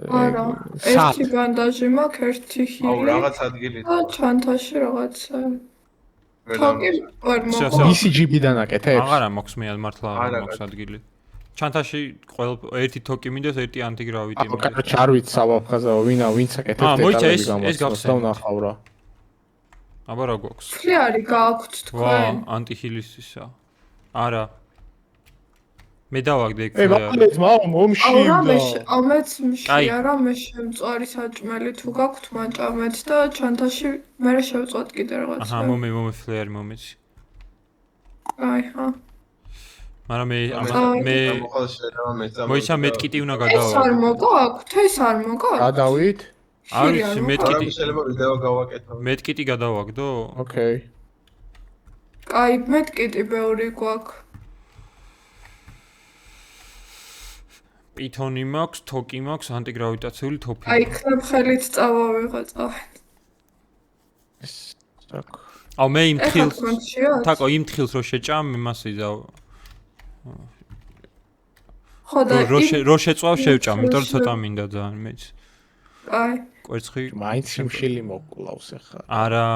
არა, ერთი ბანდაჟი მაქვს, ერთი აუ ჰილი. რაღაც ადგილი. და ჩანთაში რაღაცა. თოკი არ Всё, მოყვა. BCG-დან აკეთებს? აღარა მაქვს მე მართლა არ მაქვს ადგილი. ჩანთაში ერთი თოკი მინდას, ერთი ანტიგრავიტი მინდა. კაჭ არ ვიცი საბაფხაზაო, ვინც აკეთებს დეტალები გამოსცემს და ვნახავ რა. აბა რა გვაქვს? ფლი არის გააქვთ თქვენ? ანტიჰილის ისა. არა. მე დავაგდე ეგ ე მაგალითად მომში და ამეც მშია რა მე შემწვარი საჭმელი თუ გაქვთ მაჭამეთ და ჩანთაში მე შევწვათ კიდე რაღაცა. აჰა მომე ფლეარი მომეცი. აი ხა. მაგრამ მე მოიცა მედკიტი უნდა გადავა. ეს არ მოგაქვთ? ეს არ მოგაქვთ? გადავით? არ ვიცი მედკიტი. შეიძლება ვიდეო გავაკეთო. მედკიტი გადავაგდო? ოკეი. კაი, მედკიტი ბევრი გვაქვს. პითონი მაქვს, თოკი მაქვს, ანტიგრავიტაციული თოფი. აი, ხლებ ხელით წავავიღო. აუ მე იმ თხილს თაკო იმ თხილს რო შეჭამ იმას იზავ. ხო და რო შეწვავ შევჭამ, იმიტომ რომ ცოტა მინდა ძალიან მეც. აი. კვერცხი მაინც სიმშილი მოკლავს ახლა. არა,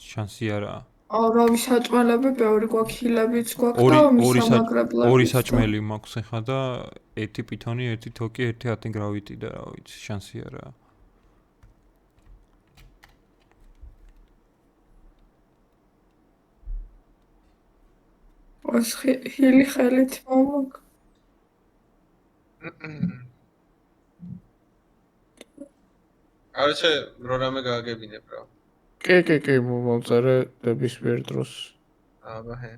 შანსი არა. აუ რა ვისაჭმელები ბევრი გვაქვს, ჰილებიც გვაქვს და მისამაგრებლები. ორი საჭმელი მაქვს ახლა და ერთი პითონი, ერთი თოკი, ერთი ანტიგრავიტი და რა ვიცი, შანსი არა. ოს ჰილი ხელით მომოგ. არჩე რო რამე გააგებინებ რა. კი, მომწერე დებისვიერ დროს. აბა ჰე.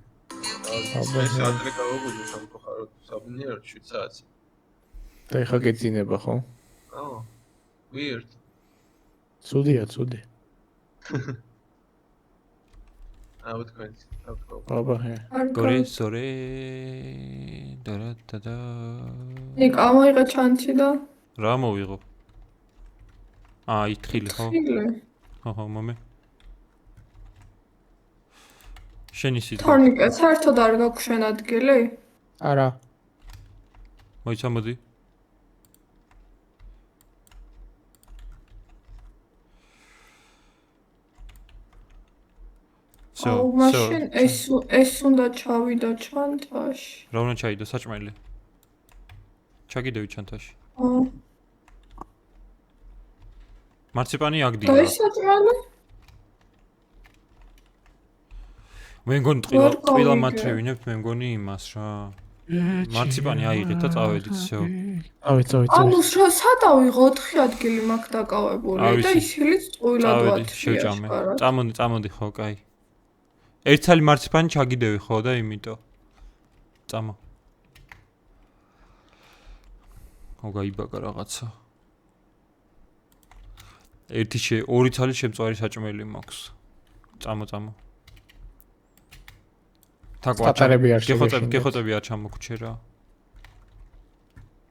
ეს ადრე გავუგუძე სამწუხაროდ საბნიერო 7 საათი. და ეხა გეძინება ხო? აუ. weird. ცუდია. აუ თქვენ. აბა ჰე. გორე სორე და ნიკ ამოიღე ჩანთი და რა მოვიღო? ითხილი ხო? ხო, მომე. შენი სიტყვა. თორნიკა, საერთოდ არ გაქვს შენ ადგილი? არა. მოიცა მოდი. მაშინ ეს უნდა ჩავიდო ჩანთაში. რა უნდა ჩაიდო საჭმელი? ჩაგიდევი ჩანთაში. მარციპანი აგდია. და ეს საჭმელი? მე მგონი ტყილა მათრევინებთ, მე მგონი იმას რა. მარციპანი აიღეთ და წავედით всё. ავით. ანუ სადავიღო 4 ადგილი მაქვს დაკავებული და ისილიც ტყილად ვათქია. წამოდი ხო, კაი. ერთ ცალი მარციპანი ჩაგიდევი ხო და იმიტომ. წამო. გაიბაგა რაღაცა. ორი ცალი შემწვარი საჭმელი მაქვს. წამო. გეხოწები არ ჩამოგჩე რა.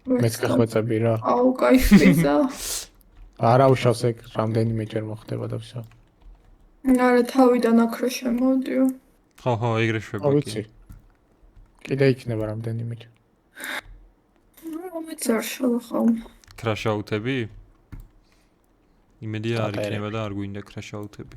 მეც გახვეწები რა. აუ, კაი ფიზა. არა უშავს ეგ რამდენიმეჯერ მოხდება და всё. არა თავიდან აქრე შემოდიო. ხო, ეგრე შვება. ვიცი. კიდე იქნება რამდენიმეჯერ. მეც არ შევხავ. კრაშაუთები? იმედია არ ატარები. იქნება და არ გვინდა ქრაშაუთები.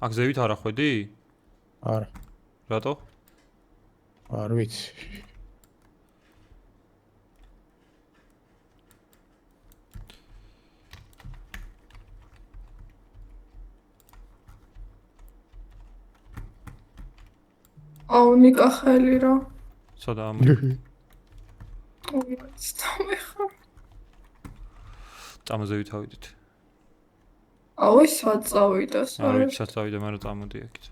აქ ზევით არ ახვედი? არა, რატო? არ ვიცი. აუ ნიკა ხელი რა. სადა ამ სტამე ხარ. წამოზევით ავიდეთ. აუ ის საწავიდა არ სულ. ვიცი საწავიდა, მაგრამ წამოდი აქეთ.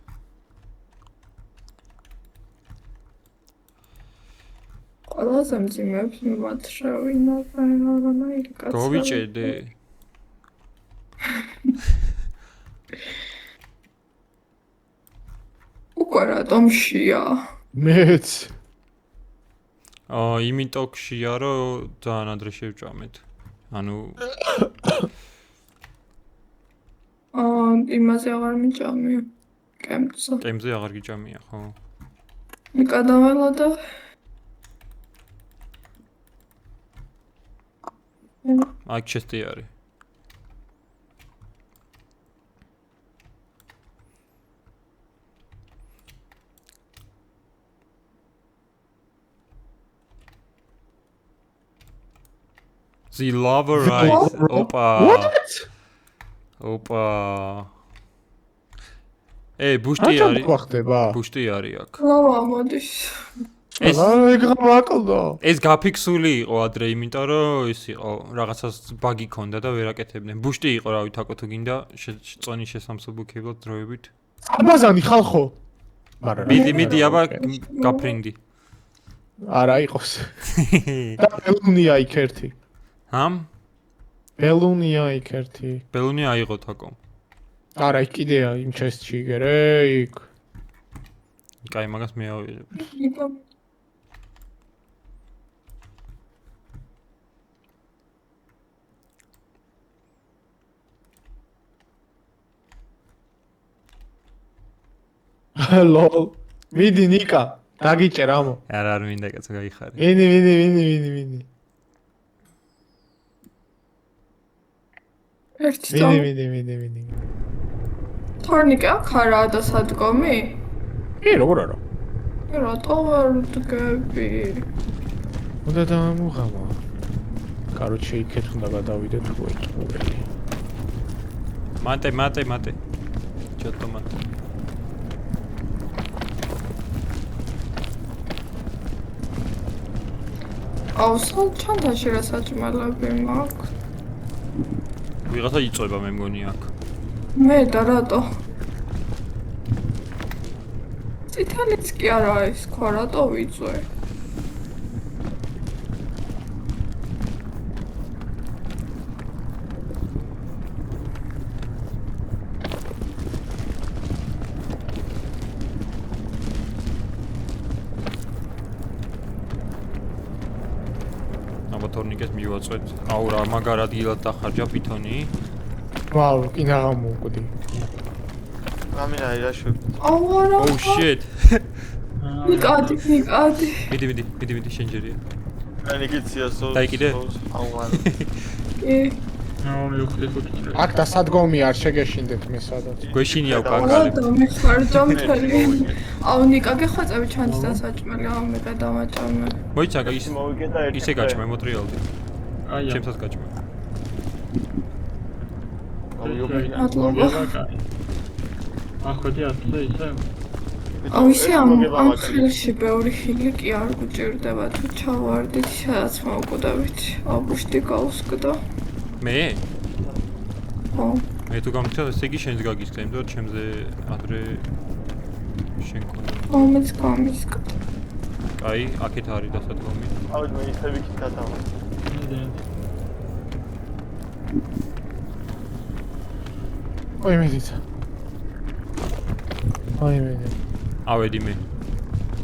ყველაზე მძიმეებს მიმაჩრავინა რაიონი კაცი. გავიჭედე. უკვე რატომშია? მეც. იმიტომ ხშია, რომ ძალიან ადრე შევჭამეთ. ანუ იმაზე აღარ მიჭამია. კემპზე. კემზე აღარ გიჭამია, ხო? ნიკა დაველოდა. აქ ჩესტი არის. The lover rise. Opa. Opa. ბუშტი რა არის. ხდება? ბუშტი არის აქ. ლავა მოდის. ეს გამაკლდო. ეს გაფიქსული იყო ადრე, იმიტომ რომ ის იყო რაღაცას ბაგი ქონდა და ვერ აკეთებდნენ. ბუშტი იყო, რავი, თაკო თუ გინდა წონის შესამსუბუქებლად დროებით. აბაზანი ხალხო. მაგრამ მიდი აბა გაფრინდი. არა იყოს. და ბელუნია იქ ერთი. ჰამ? ბელუნია იქ ერთი. ბელუნი აიღო თაკო. არა, იქ კიდეა იმ ჩესტში იგერე, იქ. კაი, მაგას მე ავიღებ. ნიკა ლოლ. მიდი ნიკა, დაგიჭერ ამო. არ მინდა კაცო გაიხარე. მიდი. ერთი წამი. მიდი. თორნიკა ხარა და სადგომი? კი, როგორ არა? რატო ვერ დგები? უნდა დამუღამა. კაროჩე იქეთ უნდა გადავიდეთ უერთმობელი. მატე. ჩატო მატე. აუ სულ ჩანთაში რა საჭმელები მაქვს? ვიღაცა იწובה მე მგონი აქ. მე და რატო? ციტალიც კი არა ის ქვა რატო ვიწვე? თორნიკეს მივაწვეთ. აუ რა მაგარ ადგილად დახარჯა პითონი. ვაუ, კიდე გამოვკვდი. ამინა ირაშვები. აუ არა. Oh shit. ნიკადი. მიდი შენჯერია. აი გიცია სულ. დაიკიდე? აუ არა. კი. აუ მივხვდი ხუთი. აქ და სადგომი არ შეგეშინდეთ მე სადაც. გვეშინია აუ უკაკალი. და მე ხარჯა მთელი. აუ ნიკა გეხვეწები ჩანს და საჭმელი აუ მე გადავაჭამე. მოიცა ის მოვიგე და ერთი. ისე გაჭმე მოტრიალდი. აი ჩემსაც გაჭმე. მადლობა. ახვედი ასე ისე. აუ ისე ამ ხელში ბევრი ხილი კი არ გუჭირდება თუ ჩავარდით სადაც მოვკვდებით. აუ ბუშტი გავსკდა. მე? ხო. მე თუ გამწევ ესე იგი შენს გაგისკდა, იმიტომ რომ ჩემზე ადრე შენ კონდა. აუ მეც გამისკდა. კაი, აქეთ არის დასადგომი. აუ მე ისე ვიქით გადავა. ой медица. ой меди. ავედი მე.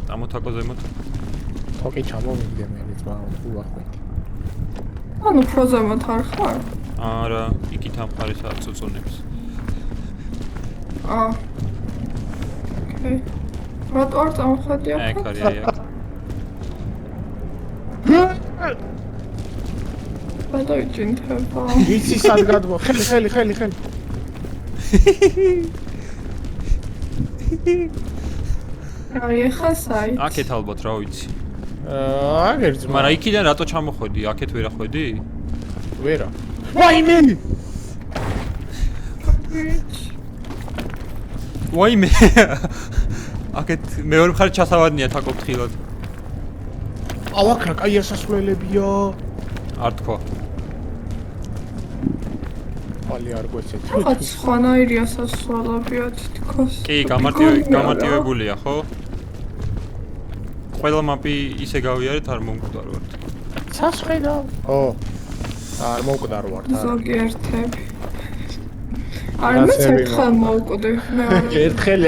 ამოთაკო ზემოთ. თოკი ჩამოვიდე მე ძმა უახმეთ. ანუ პროზემოთ არ ხარ? არა, იქით ამ მხარესაც უწონებს. ოკეი. რატო არ წამოხდი ეგ აქ? არის აი აქ. რატო იჭინთება? ვიცი სად გადმო ხელი აი ახლა საით. აქეთ ალბათ რა ვიცი. აგერც მაგრამ იქიდან რატო ჩამოხვედი? აქეთ ვერ ახვედი? ვერა ვაიმე ვაიმე. აქეთ მეორე მხარე ჩასავადნია თაკო ფრთხილად. ავაკ რა კაი ასასვლელებია არ თქვა. პალი არ გვეცეთ რაღაც სხვანაირი ასასვლელებია თითქოს. კი, გამარტივებულია, ხო? ყველა მაპი ისე გავიარეთ, არ მომკვდარვართ. სასხედა არ მოვკვდარვართ ზოგიერთები. არ მეცერთხელ მოვკვდი.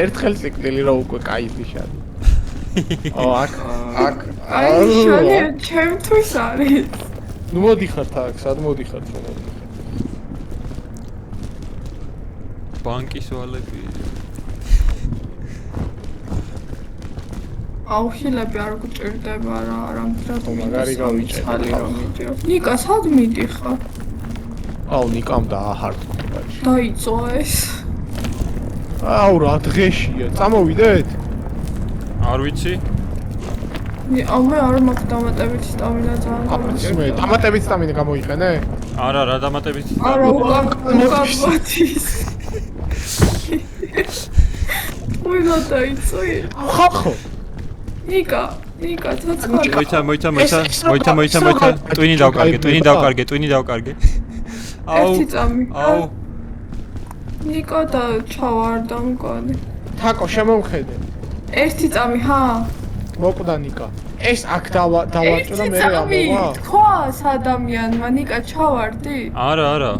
ერთხელ ციკლი რა უკვე кайფი შალი. აქ აი შალი ჩემთვის არის. ნუ მოდიხართ აქ, სად მოდიხართ? ბანკის ვალები. აუხილები არ გჭირდება რა, არამედ მაგარი გავიჭერე. ნიკა, სად მიდიხარ? აუ ნიკამ დააჰარდო ბაჭი. დაიწვა ეს. აუ რა დღეშია, წამოვიდეთ? არ ვიცი. მე არ მაქვს დამატებითი სტამინა ძალიან. აბიცმე, დამატებითი სტამინა გამოიყენე? არა, რა დამატებით. არა, უკავათის. უინა დაიწვი. ხახო. ნიკა, ცოცხალი. მოიცა. ტვინი დავკარგე. ერთი წამი. აუ. ნიკა და ჩავარდა მგონი. თაკო შემომხედე. ერთი წამი, ჰა? მოკვდა ნიკა. ეს აქ დავაჭრო და მე ამოვა. თქვა ადამიანმა ნიკა ჩავარდი? არა.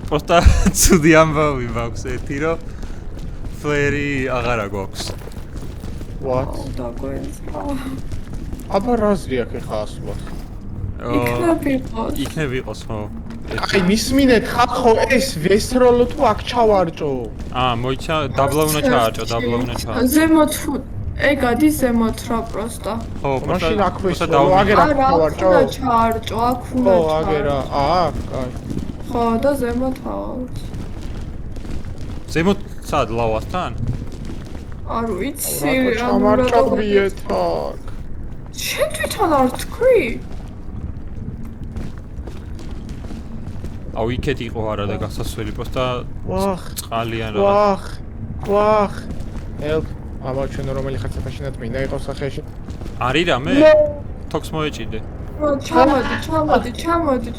პროსტა ცუდი ამბავი მაქვს ერთი რომ ფლერი აღარა გვაქვს. What? დაგვენცდა. აბა რაზრი აქ ახლა ასულად? იქნებ იყოს, ხო? აი მისმინეთ ხახო ეს ვესროლო თუ აქ ჩავარჭო. მოიცა დაბლა უნდა ჩაარჭო. ზემოთ გადის ზემოთ რა პროსტა. ხო, მაშინ აქ ვესროლო, დაუმი. აგერ აქ ჩავარჭო. არა, ჩაარჭო, აქ უნდა ხო, აგერა, აქ, კაი. ხო, და ზემოთ ავართ. ზემოთ სად ლავასთან? არ ვიცი, ჩამარჭობიეთ აქ. შენ თვითონ არ თქვი? აუ იქეთ იყო არა და გასასვლელი პროსტა წყალიან რა. ვახ. ელფ, ამაჩვენო რომელი ხარცაფაშინად მინდა იყოს სახეში. არის რამე? თოქს მოეჭიდე.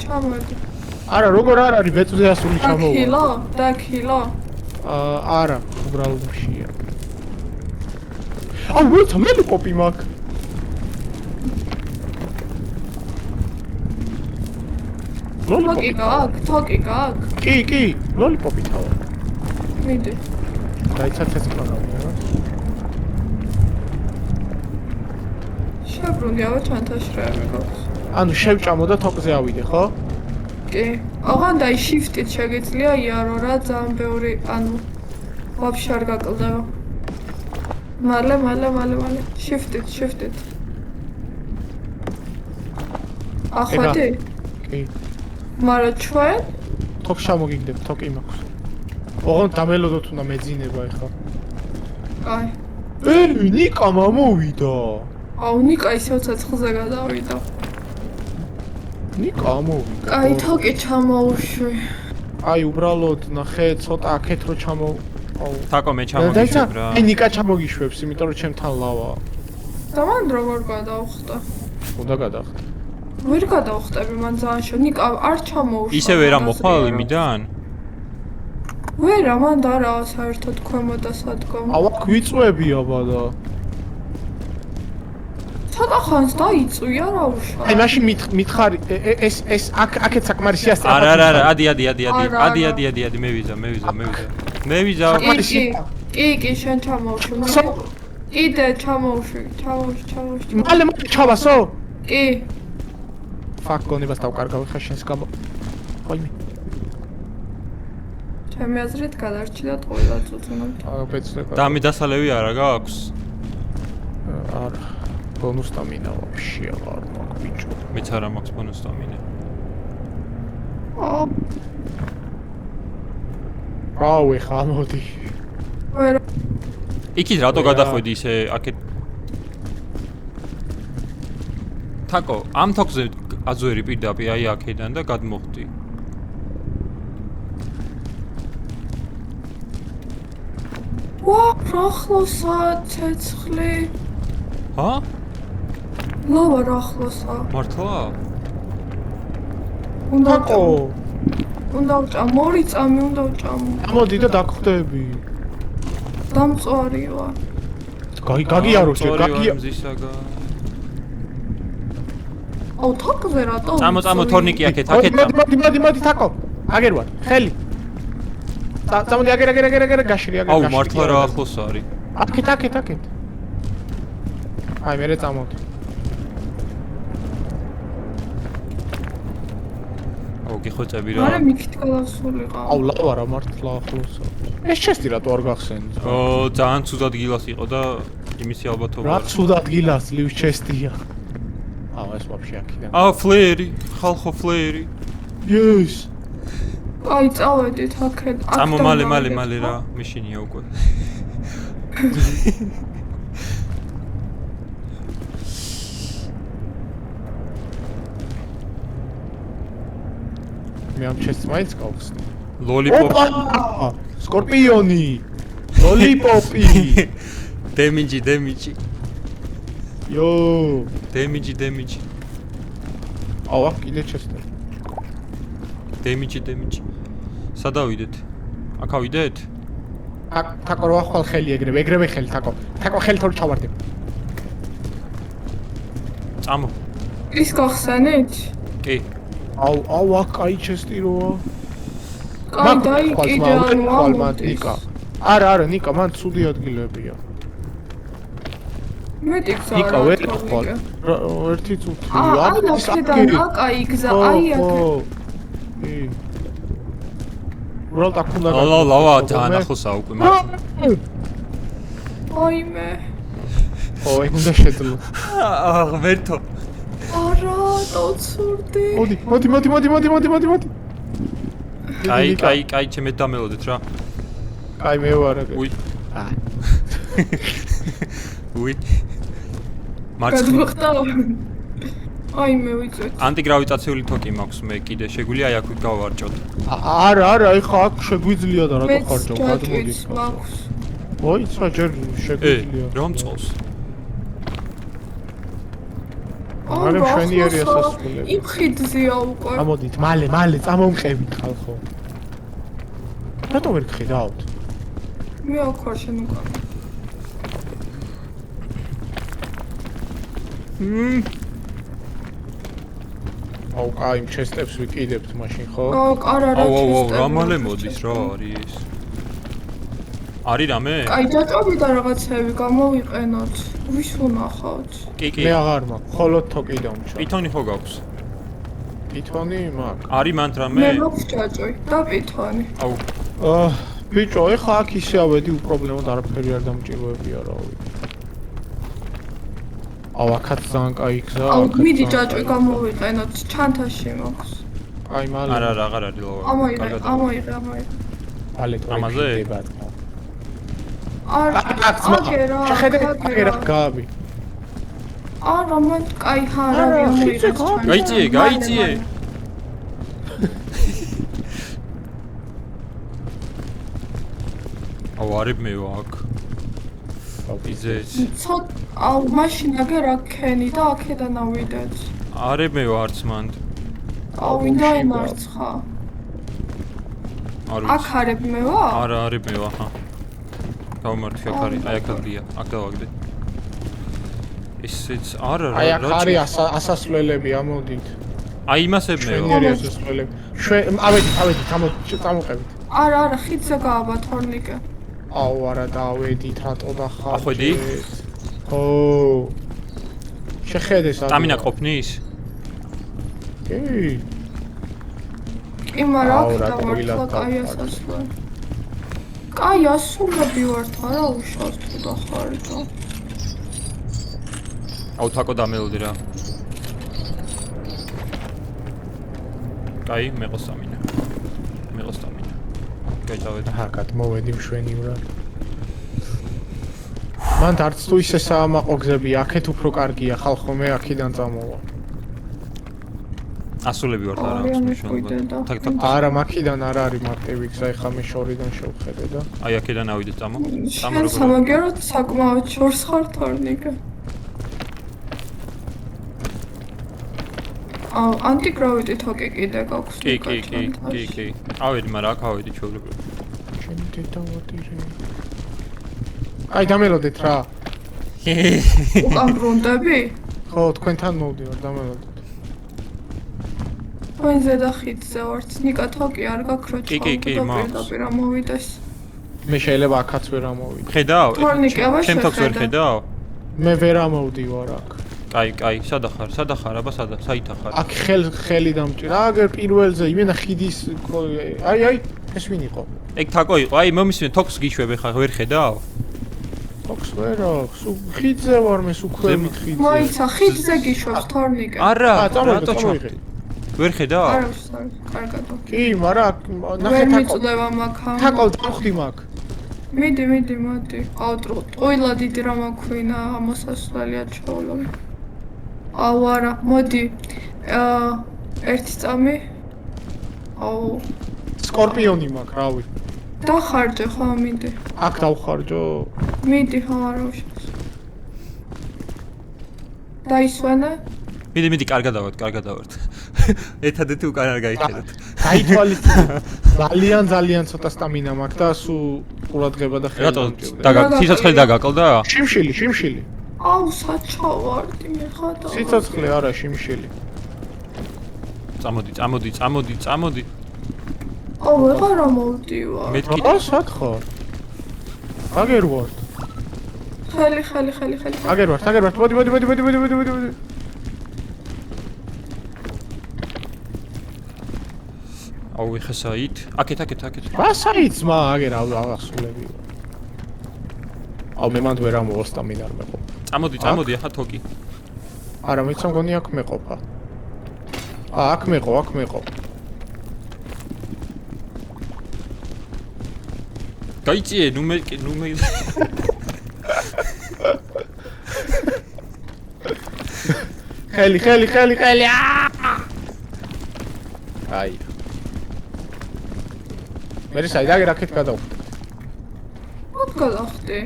ჩამოდი. არა, როგორ არ არის ბეწვზე ასული ჩამოვა. დაქილო? არა, უბრალოდ მშია. აუ, ვერთა მელი პოპი მაქვს. თოკი გაქვს? კი, ლოლიპოპი თავა. მიდი. დაიცართ ეს პარაული რა. შებრუნდიავა ჩანთაშრეები გვაქვს. ანუ შევჭამო და თოკზე ავიდე, ხო? კი. აღან და shift-ით შეგიძლია იარო რა ძალიან ბევრი, ანუ ვაფშე არ გაკლდება. მალე. shift-ით. ახვედი? კი. მაგრამ ჩვენ თოქს ჩამოგიგდებ, თოკი მაქვს. ოღონდ დამელოდოთ უნდა მეძინება ეხლა. აი. ნიკა მომოვიდა. აუ ნიკა ისევ ცეცხლზე გადავიდა. ნიკა ამოვიდა. აი თოკი ჩამოუშვი. აი უბრალოდ ნახე ცოტა აქეთ რო აუ თაკო მე ჩამოგიშვებ რა. აი ნიკა ჩამოგიშვებს, იმიტომ რომ ჩემთან ლავაა. და მან როგორ გადავხტა? უნდა გადახტა. ვერ გადავხტები მან ძალიან ნიკა არ ჩამოუშვა. ისე ვერ ამოხვალ იმიდან? ვერა მან და რა საერთოდ ქვემო და სადგომ. აუ აქ ვიწვევი აბა და. ცოტა ხანს დაიწვია რა უშავ. აი მაშინ მითხარი ეს აქეთ საკმარისი ასწრაფად. არა, ადი, მე ვიზა. კი, შენ ჩამოუშვი. კიდე ჩამოუშვი. მალე ჩავასო? კი. ფაქ გონებას დავკარგავ ხა შენს გამო. ვაიმე. ჩემი აზრით გადარჩიდათ ყველა წუთნად. აბეცლება. და მე დასალევი არა გაქვს? არა. ბონუს სტამინა ვაფშე აღარ მაქვს ბიჭო. მეც არა მაქვს ბონუს სტამინა. რავი ხამოდი. ვერ იქით რატო გადახვედი ისე აქეთ? თაკო, ამ თოქზე აზვერი პირდაპირ აი აქედან და გადმოხდი. ვა, რახლოსა ცეცხლი. ჰა? ლავა რახლოსა. მართლა? უნდა თაკო. უნდა ვჭამ, ორი წამი უნდა ვჭამ. ამოდი და დაგხვდები. დამწვარი ვარ. გაგიარო შე, გაგია. მზისაგა. აუ თაკზე რატო? წამო თორნიკი აქეთ, აქეთ წამო. მოდი თაკო. აგერ ვარ. ხელი. წამოდი აგერ გაშრი აგერ. აუ მართლა რა ახლოს არის. აქეთ. აი მე წამოდი. აუ გიხოცები რა. არა მიქით გადასულიყავ. აუ ლავა რა მართლა ახლოსა. ეს ჩესტი რატო არ გახსენს? ძალიან ცუდ ადგილას იყო და იმისი ალბათობა. რა ცუდ ადგილას ლივს ჩესტია. აუ ეს ვაფშე აქიდან. ფლეერი, ხალხო ფლეერი. Yes. აი წავედით აქეთ. წამო მალე რა, მეშინია უკვე. მე ამ ჩესტს მაინც გავხსნი. ლოლიპოპი. სკორპიონი. ლოლიპოპი. დემიჯი. Yo. დემიჯი. აუ აქ კიდე ჩესტი. დემიჯი. სადავიდეთ? აქ ავიდეთ? თაკო რა ხვალ ხელი ეგრევე ხელი თაკო. თაკო ხელი თორ ჩავარდე. წამო. ის გახსენით? კი. აუ აქ კაი ჩესტი როა. კაი დაიკიდე ანუ ნიკა. არა ნიკა მან ცუდი ადგილებია. მეტი გზა ნიკა ვერ ხვალ. ერთი წუთი. აი აქედან აკაი გზა აი აქ. როლ დაკუნდა. ლავა ძალიან ახლოსა უკვე მაგრამ. აი მე. ой, უნდა შეძლო. ვერთო. არა, დოცურდი. მოდი. კაი, ჩემეთ დამელოდეთ რა. კაი მე ვარ ეგ. უი. გადმოხტა. აი მე ვიწვეთ. ანტიგრავიტაციული თოკი მაქვს მე კიდე შეგვიძლია აი აქ გავარჭოთ. არა, ეხა აქ შეგვიძლია და რატო ხარჯავ გადმოდი. მაქვს. ой, ცა ჯერ შეგვიძლია. რომ წოს. არა მშვენიერი ასასრულებელი. იმ ხიდზეა უკვე. ამოდით, მალე წამომყევით ხალხო. რატო ვერ გხედავთ? მე აქ ვარ შენ უკან. აუ, კაი, იმ ჩესტებს ვიკიდებთ მაშინ, ხო? არა, აუ, რა მალე მოდის რა არის ეს? არის რამე? აი, დაჭობი და რაღაცები გამოვიყენოთ. ვის უნახავთ? კი. მე აღარ მაქვს, მხოლოდ თოკი დამჭა. პითონი ხო გაქვს? პითონი მაქვს. არის მანდ რამე? მე მაქვს ჭაჭოი და პითონი. აუ. ბიჭო, ეხა აქ ისე ავედი, უპრობლემოდ არაფერი არ დამჭიროებია რავი. აუ, აქაც ძალიან კაი გზა. აუ, მიდი ჭაჭოი გამოვიყენოთ, ჩანთაში მაქვს. აი, მალე. არა, აღარ არის ლავა. ამოიღე. მალე თორე ამაზე? ხდება. არა, შეხედე, აქ გავი. არა, მან კაი ჰარავი ამოიღე. გაიწიე. აუ, არის მე აქ. იზეს. აუ, მაშინ აგერ აქენი და აქედან ავიდეთ. არის მე არც მანდ. აუ, ვინდა იმარცხა. აქ არებ მე ვარ? არა, არის მე აჰა. გავმართვი აქ არის, აი აქ დია, აქ დავაგდე. ისიც არა რა. აი აქ არის ასასვლელები, ამოდით. აი იმასებ მე. შვენიერი ასასვლელები. ავედით, წამოყევით. არა, ხიდზე გააბა თორნიკე. აუ, არა დავედით, რატო დახარ? ახვედი? ო. შეხედე სად. ტამინა ყოფნის? კი, მაგრამ აქ აუ, რა და მართლა გვილად კაი დავყავ. ასასვლელი. კაი, ასულები ვართ, არა უშავს თუ დახარჯო. აუ თაკო დამელოდი რა. კაი, მეყო სტამინა. გაიჭავეთ. აჰა, გადმოვედი მშვენივრად. მან არც თუ ისე საამაყო გზები, აქეთ უფრო კარგია, ხალხო მე აქედან წამოვა. ასულები ვართ არა თაკ არა, მაქედან არ არის მარტივი გზა, ეხლა მე შორიდან შევხედე და აი აქედან ავიდეთ წამო. შენ სამაგეროთ საკმაოდ შორს ხარ თორნიკა. აუ, ანტიგრავიტი თოკი კიდე გაქვს. კი. ავედი, მაგრამ აქ ავედი ჩვეულებრივ. შენი დედავადირე. აი, დამელოდეთ რა. უკან ბრუნდები? ხო, თქვენთან მოვდივარ, დამელოდეთ. თქვენ ზედა ხიდზე ვართ. ნიკა თოკი არ გაქრო კი, პირდაპირ ამოვიდეს. მე შეიძლება აქაც ვერ ამოვიდე. ხედავ? თორნიკე, აბა ჩემ თოქს ვერ ხედავ? მე ვერ ამოვდივარ აქ. კაი, სადა ხარ, აბა საითა ხარ? აქ ხელი დამჭირა, აგერ პირველზე, იმენა ხიდის აი, ეს ვინ იყო? ეგ თაკო იყო, აი მომისმენ თოქს გიშვებ ხა ვერ ხედავ? თოქს ვერ აქვს, ხიდზე ვარ მე სუქვემით ხიდზე. მოიცა, ხიდზე გიშვებს თორნიკე. არა, რატო ჩავიღე? ვერ ხედავ? არა, კარგად. კი, მაგრამ ნახე ვერ თაკო. მიწლევა მაგამ. თაკო დავხდი მაგ. მიდი, მოდი. აუ, ტყუილა დიდი რა მაქვინა, ამოსასვლელია ჩაოლობ. აუ, არა, მოდი. ერთი წამი. აუ, სკორპიონი მაგ, რავი. დახარჯე ხო, მიდი. აქ დავხარჯო. მიდი, ხო, არა უშავს. დაისვენე? მიდი, კარგად დავართ. ერთადერთი უკან არ გაიხედოთ. გაითვალისწინე. ძალიან ცოტა სტამინა მაქვს და სულ ყურადღება და ხელი. რატო სიცოცხლე დაგაკლდა? შიმშილი. აუ, საჩავარდი მე ხადა. სიცოცხლე არა, შიმშილი. წამოდი. აუ, ვეღარ ამოვდივარ. მეთქი რა სად ხარ? აგერ ვარ. ხელი. აგერ ვარ. მოდი. აუ ეხა საით. აქეთ. რა საით მა აგერ აღასრულები. აუ მე მანდ ვერ ამოვა სტამინა არ მეყო. წამოდი ახლა თოკი. არა, მეც მგონი აქ მეყოფა. აქ მეყო. გაიწიე, ნუ მე ხელი. აი. მე საით აგერ აქეთ გადავხდი. მოდ გადახდი.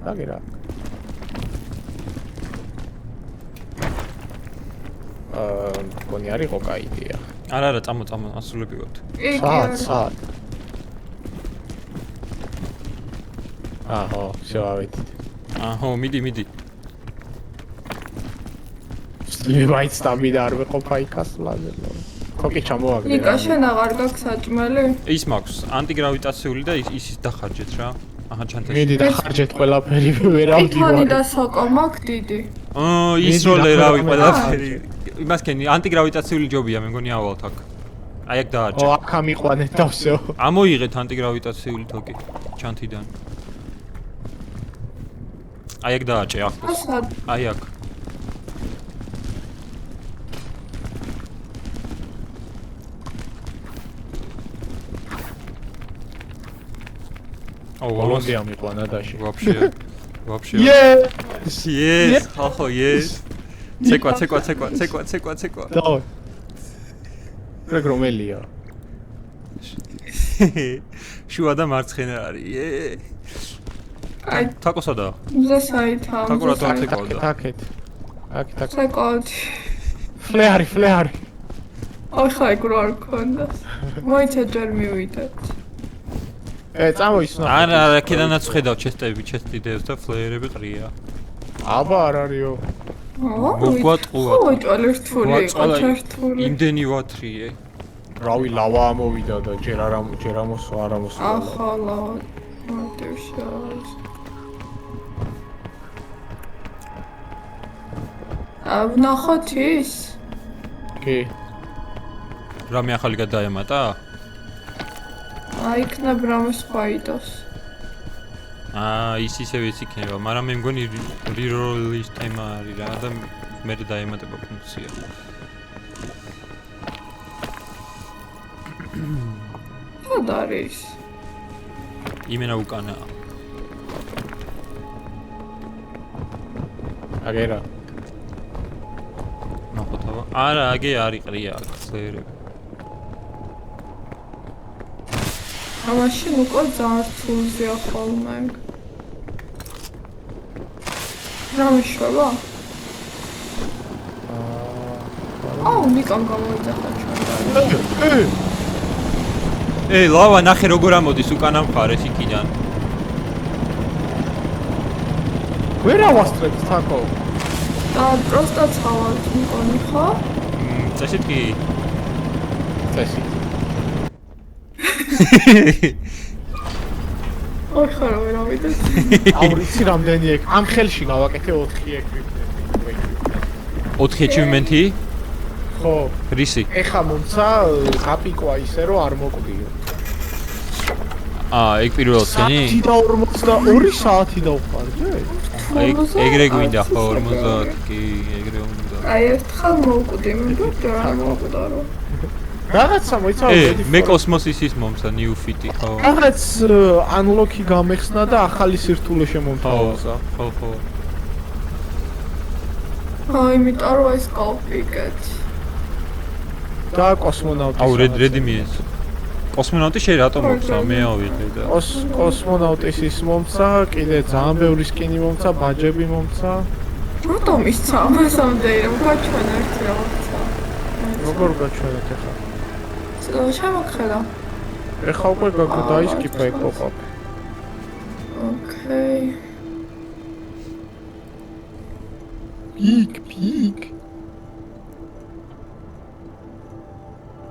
აგერ აქ. მგონი არ იყო კაი იდეა. არა, წამო, ასულები ვართ. სად? აჰო, შევავით. აჰო, მიდი. მე მაინც სტამინა არ მეყოფა იქასლაზე. თოკი ჩამოაგდე. ნიკა, შენ აღარ გაქვს საჭმელი? ის მაქვს ანტიგრავიტაციული და ის დახარჯეთ რა. აჰა, ჩანთაში. მიდი დახარჯეთ ყველაფერი, ვერ ავდივარ. ითანი და სოკო მაქვს დიდი. ის როლე რავი ყველაფერი. იმას კენი ანტიგრავიტაციული ჯობია, მე მგონი ავალთ აქ. აი აქ დაარჩა. აქ ამიყვანეთ დავსეო. ამოიღეთ ანტიგრავიტაციული თოკი ჩანთიდან. აი აქ დაარჩე ახლოს. აი აქ. ბოლომდე ამიყვანა დაში. Вообще. Yes. ხახო, yes. ცეკვა. დავай. პროგრამელია. შუა და მარცხენა არის. აი, თაკო სადა? მზე საითა. თაკო რატო არ ცეკვავდა? აქეთ. ცეკვავდი. ფლეარი. ახლა ეგ რო არ გქონდა. მოიცა ჯერ მივიდეთ. წამოისნა. არა, აქედანაც ხედავ ჩესტიდებს და ფლეერები ყრია. აბა არ არისო. მოგვატყუა. ხო, ჭალი რთული იყო, ჩართული. იმდენი ვათრიე. რავი, ლავა ამოვიდა და ჯერ ამოსვა, არ ამოსვა. ახლა ლავა. მარტივშავს. ნახოთ ის? კი. რამე ახალი გადაემატა? აიქნებ რამე სხვა იდოს. ის ისევ იქნება, მაგრამ მე მგონი reroll-ის თემა არის რა და მე დაემატება ფუნქცია. სად არის? იმენა უკანაა. აგერა. ნახოთავა. არა, აგი არის ყრია ხლერები. ამაში უკვე ზართულზეა ხოლმე. რა მეშვა? აუ, ნიკამ გამოიძახა ჩვენ. ლავა ნახე როგორ ამოდის უკანა მხარეს იქიდან. ვერ ავასწრებთ თაკო. და პროსტა ცალავთ მიყონი ხო? წესით კი. წესით. ოი ხარა ვერ ავიდეთ. აუ რიცი რამდენი ეგ ამ ხელში გავაკეთე 4 ეგ. 4 achievement-ი? ხო. რისი? ეხა მომცა გაპიკვა ისე რომ არ მოკვდიო. ეგ პირველად წენი? 42 საათი დავხარჯე? ეგრე გვინდა ხო 50 კი ეგრე უნდა. აი ერთხელ მოვკვდი, მე რა მოვკვდა რომ. რაღაცა მოიცა მე კოსმოსის ის მომცა new fit-ი ხო? რაღაც unlock-ი გამეხსნა და ახალი სირთულე შემომთავაზა. ხო. აი, იმიტომ რომ ეს გავპიკეთ. და კოსმონავტი. აუ რედი მიეს. კოსმონავტი შე რატომ მომცა? მე ავიღე და. კოსმონავტის ის მომცა, კიდე ძალიან ბევრი სკინი მომცა, ბაჯები მომცა. რატომ ისცა ამასამდე რომ გაჩვენა ერთი რაღაცა. როგორ გაჩვენეთ ახლა? შემოგხედა. ეხლა უკვე დაისკიპა ეგ პოპ-აპი. ოკეი. პიკ.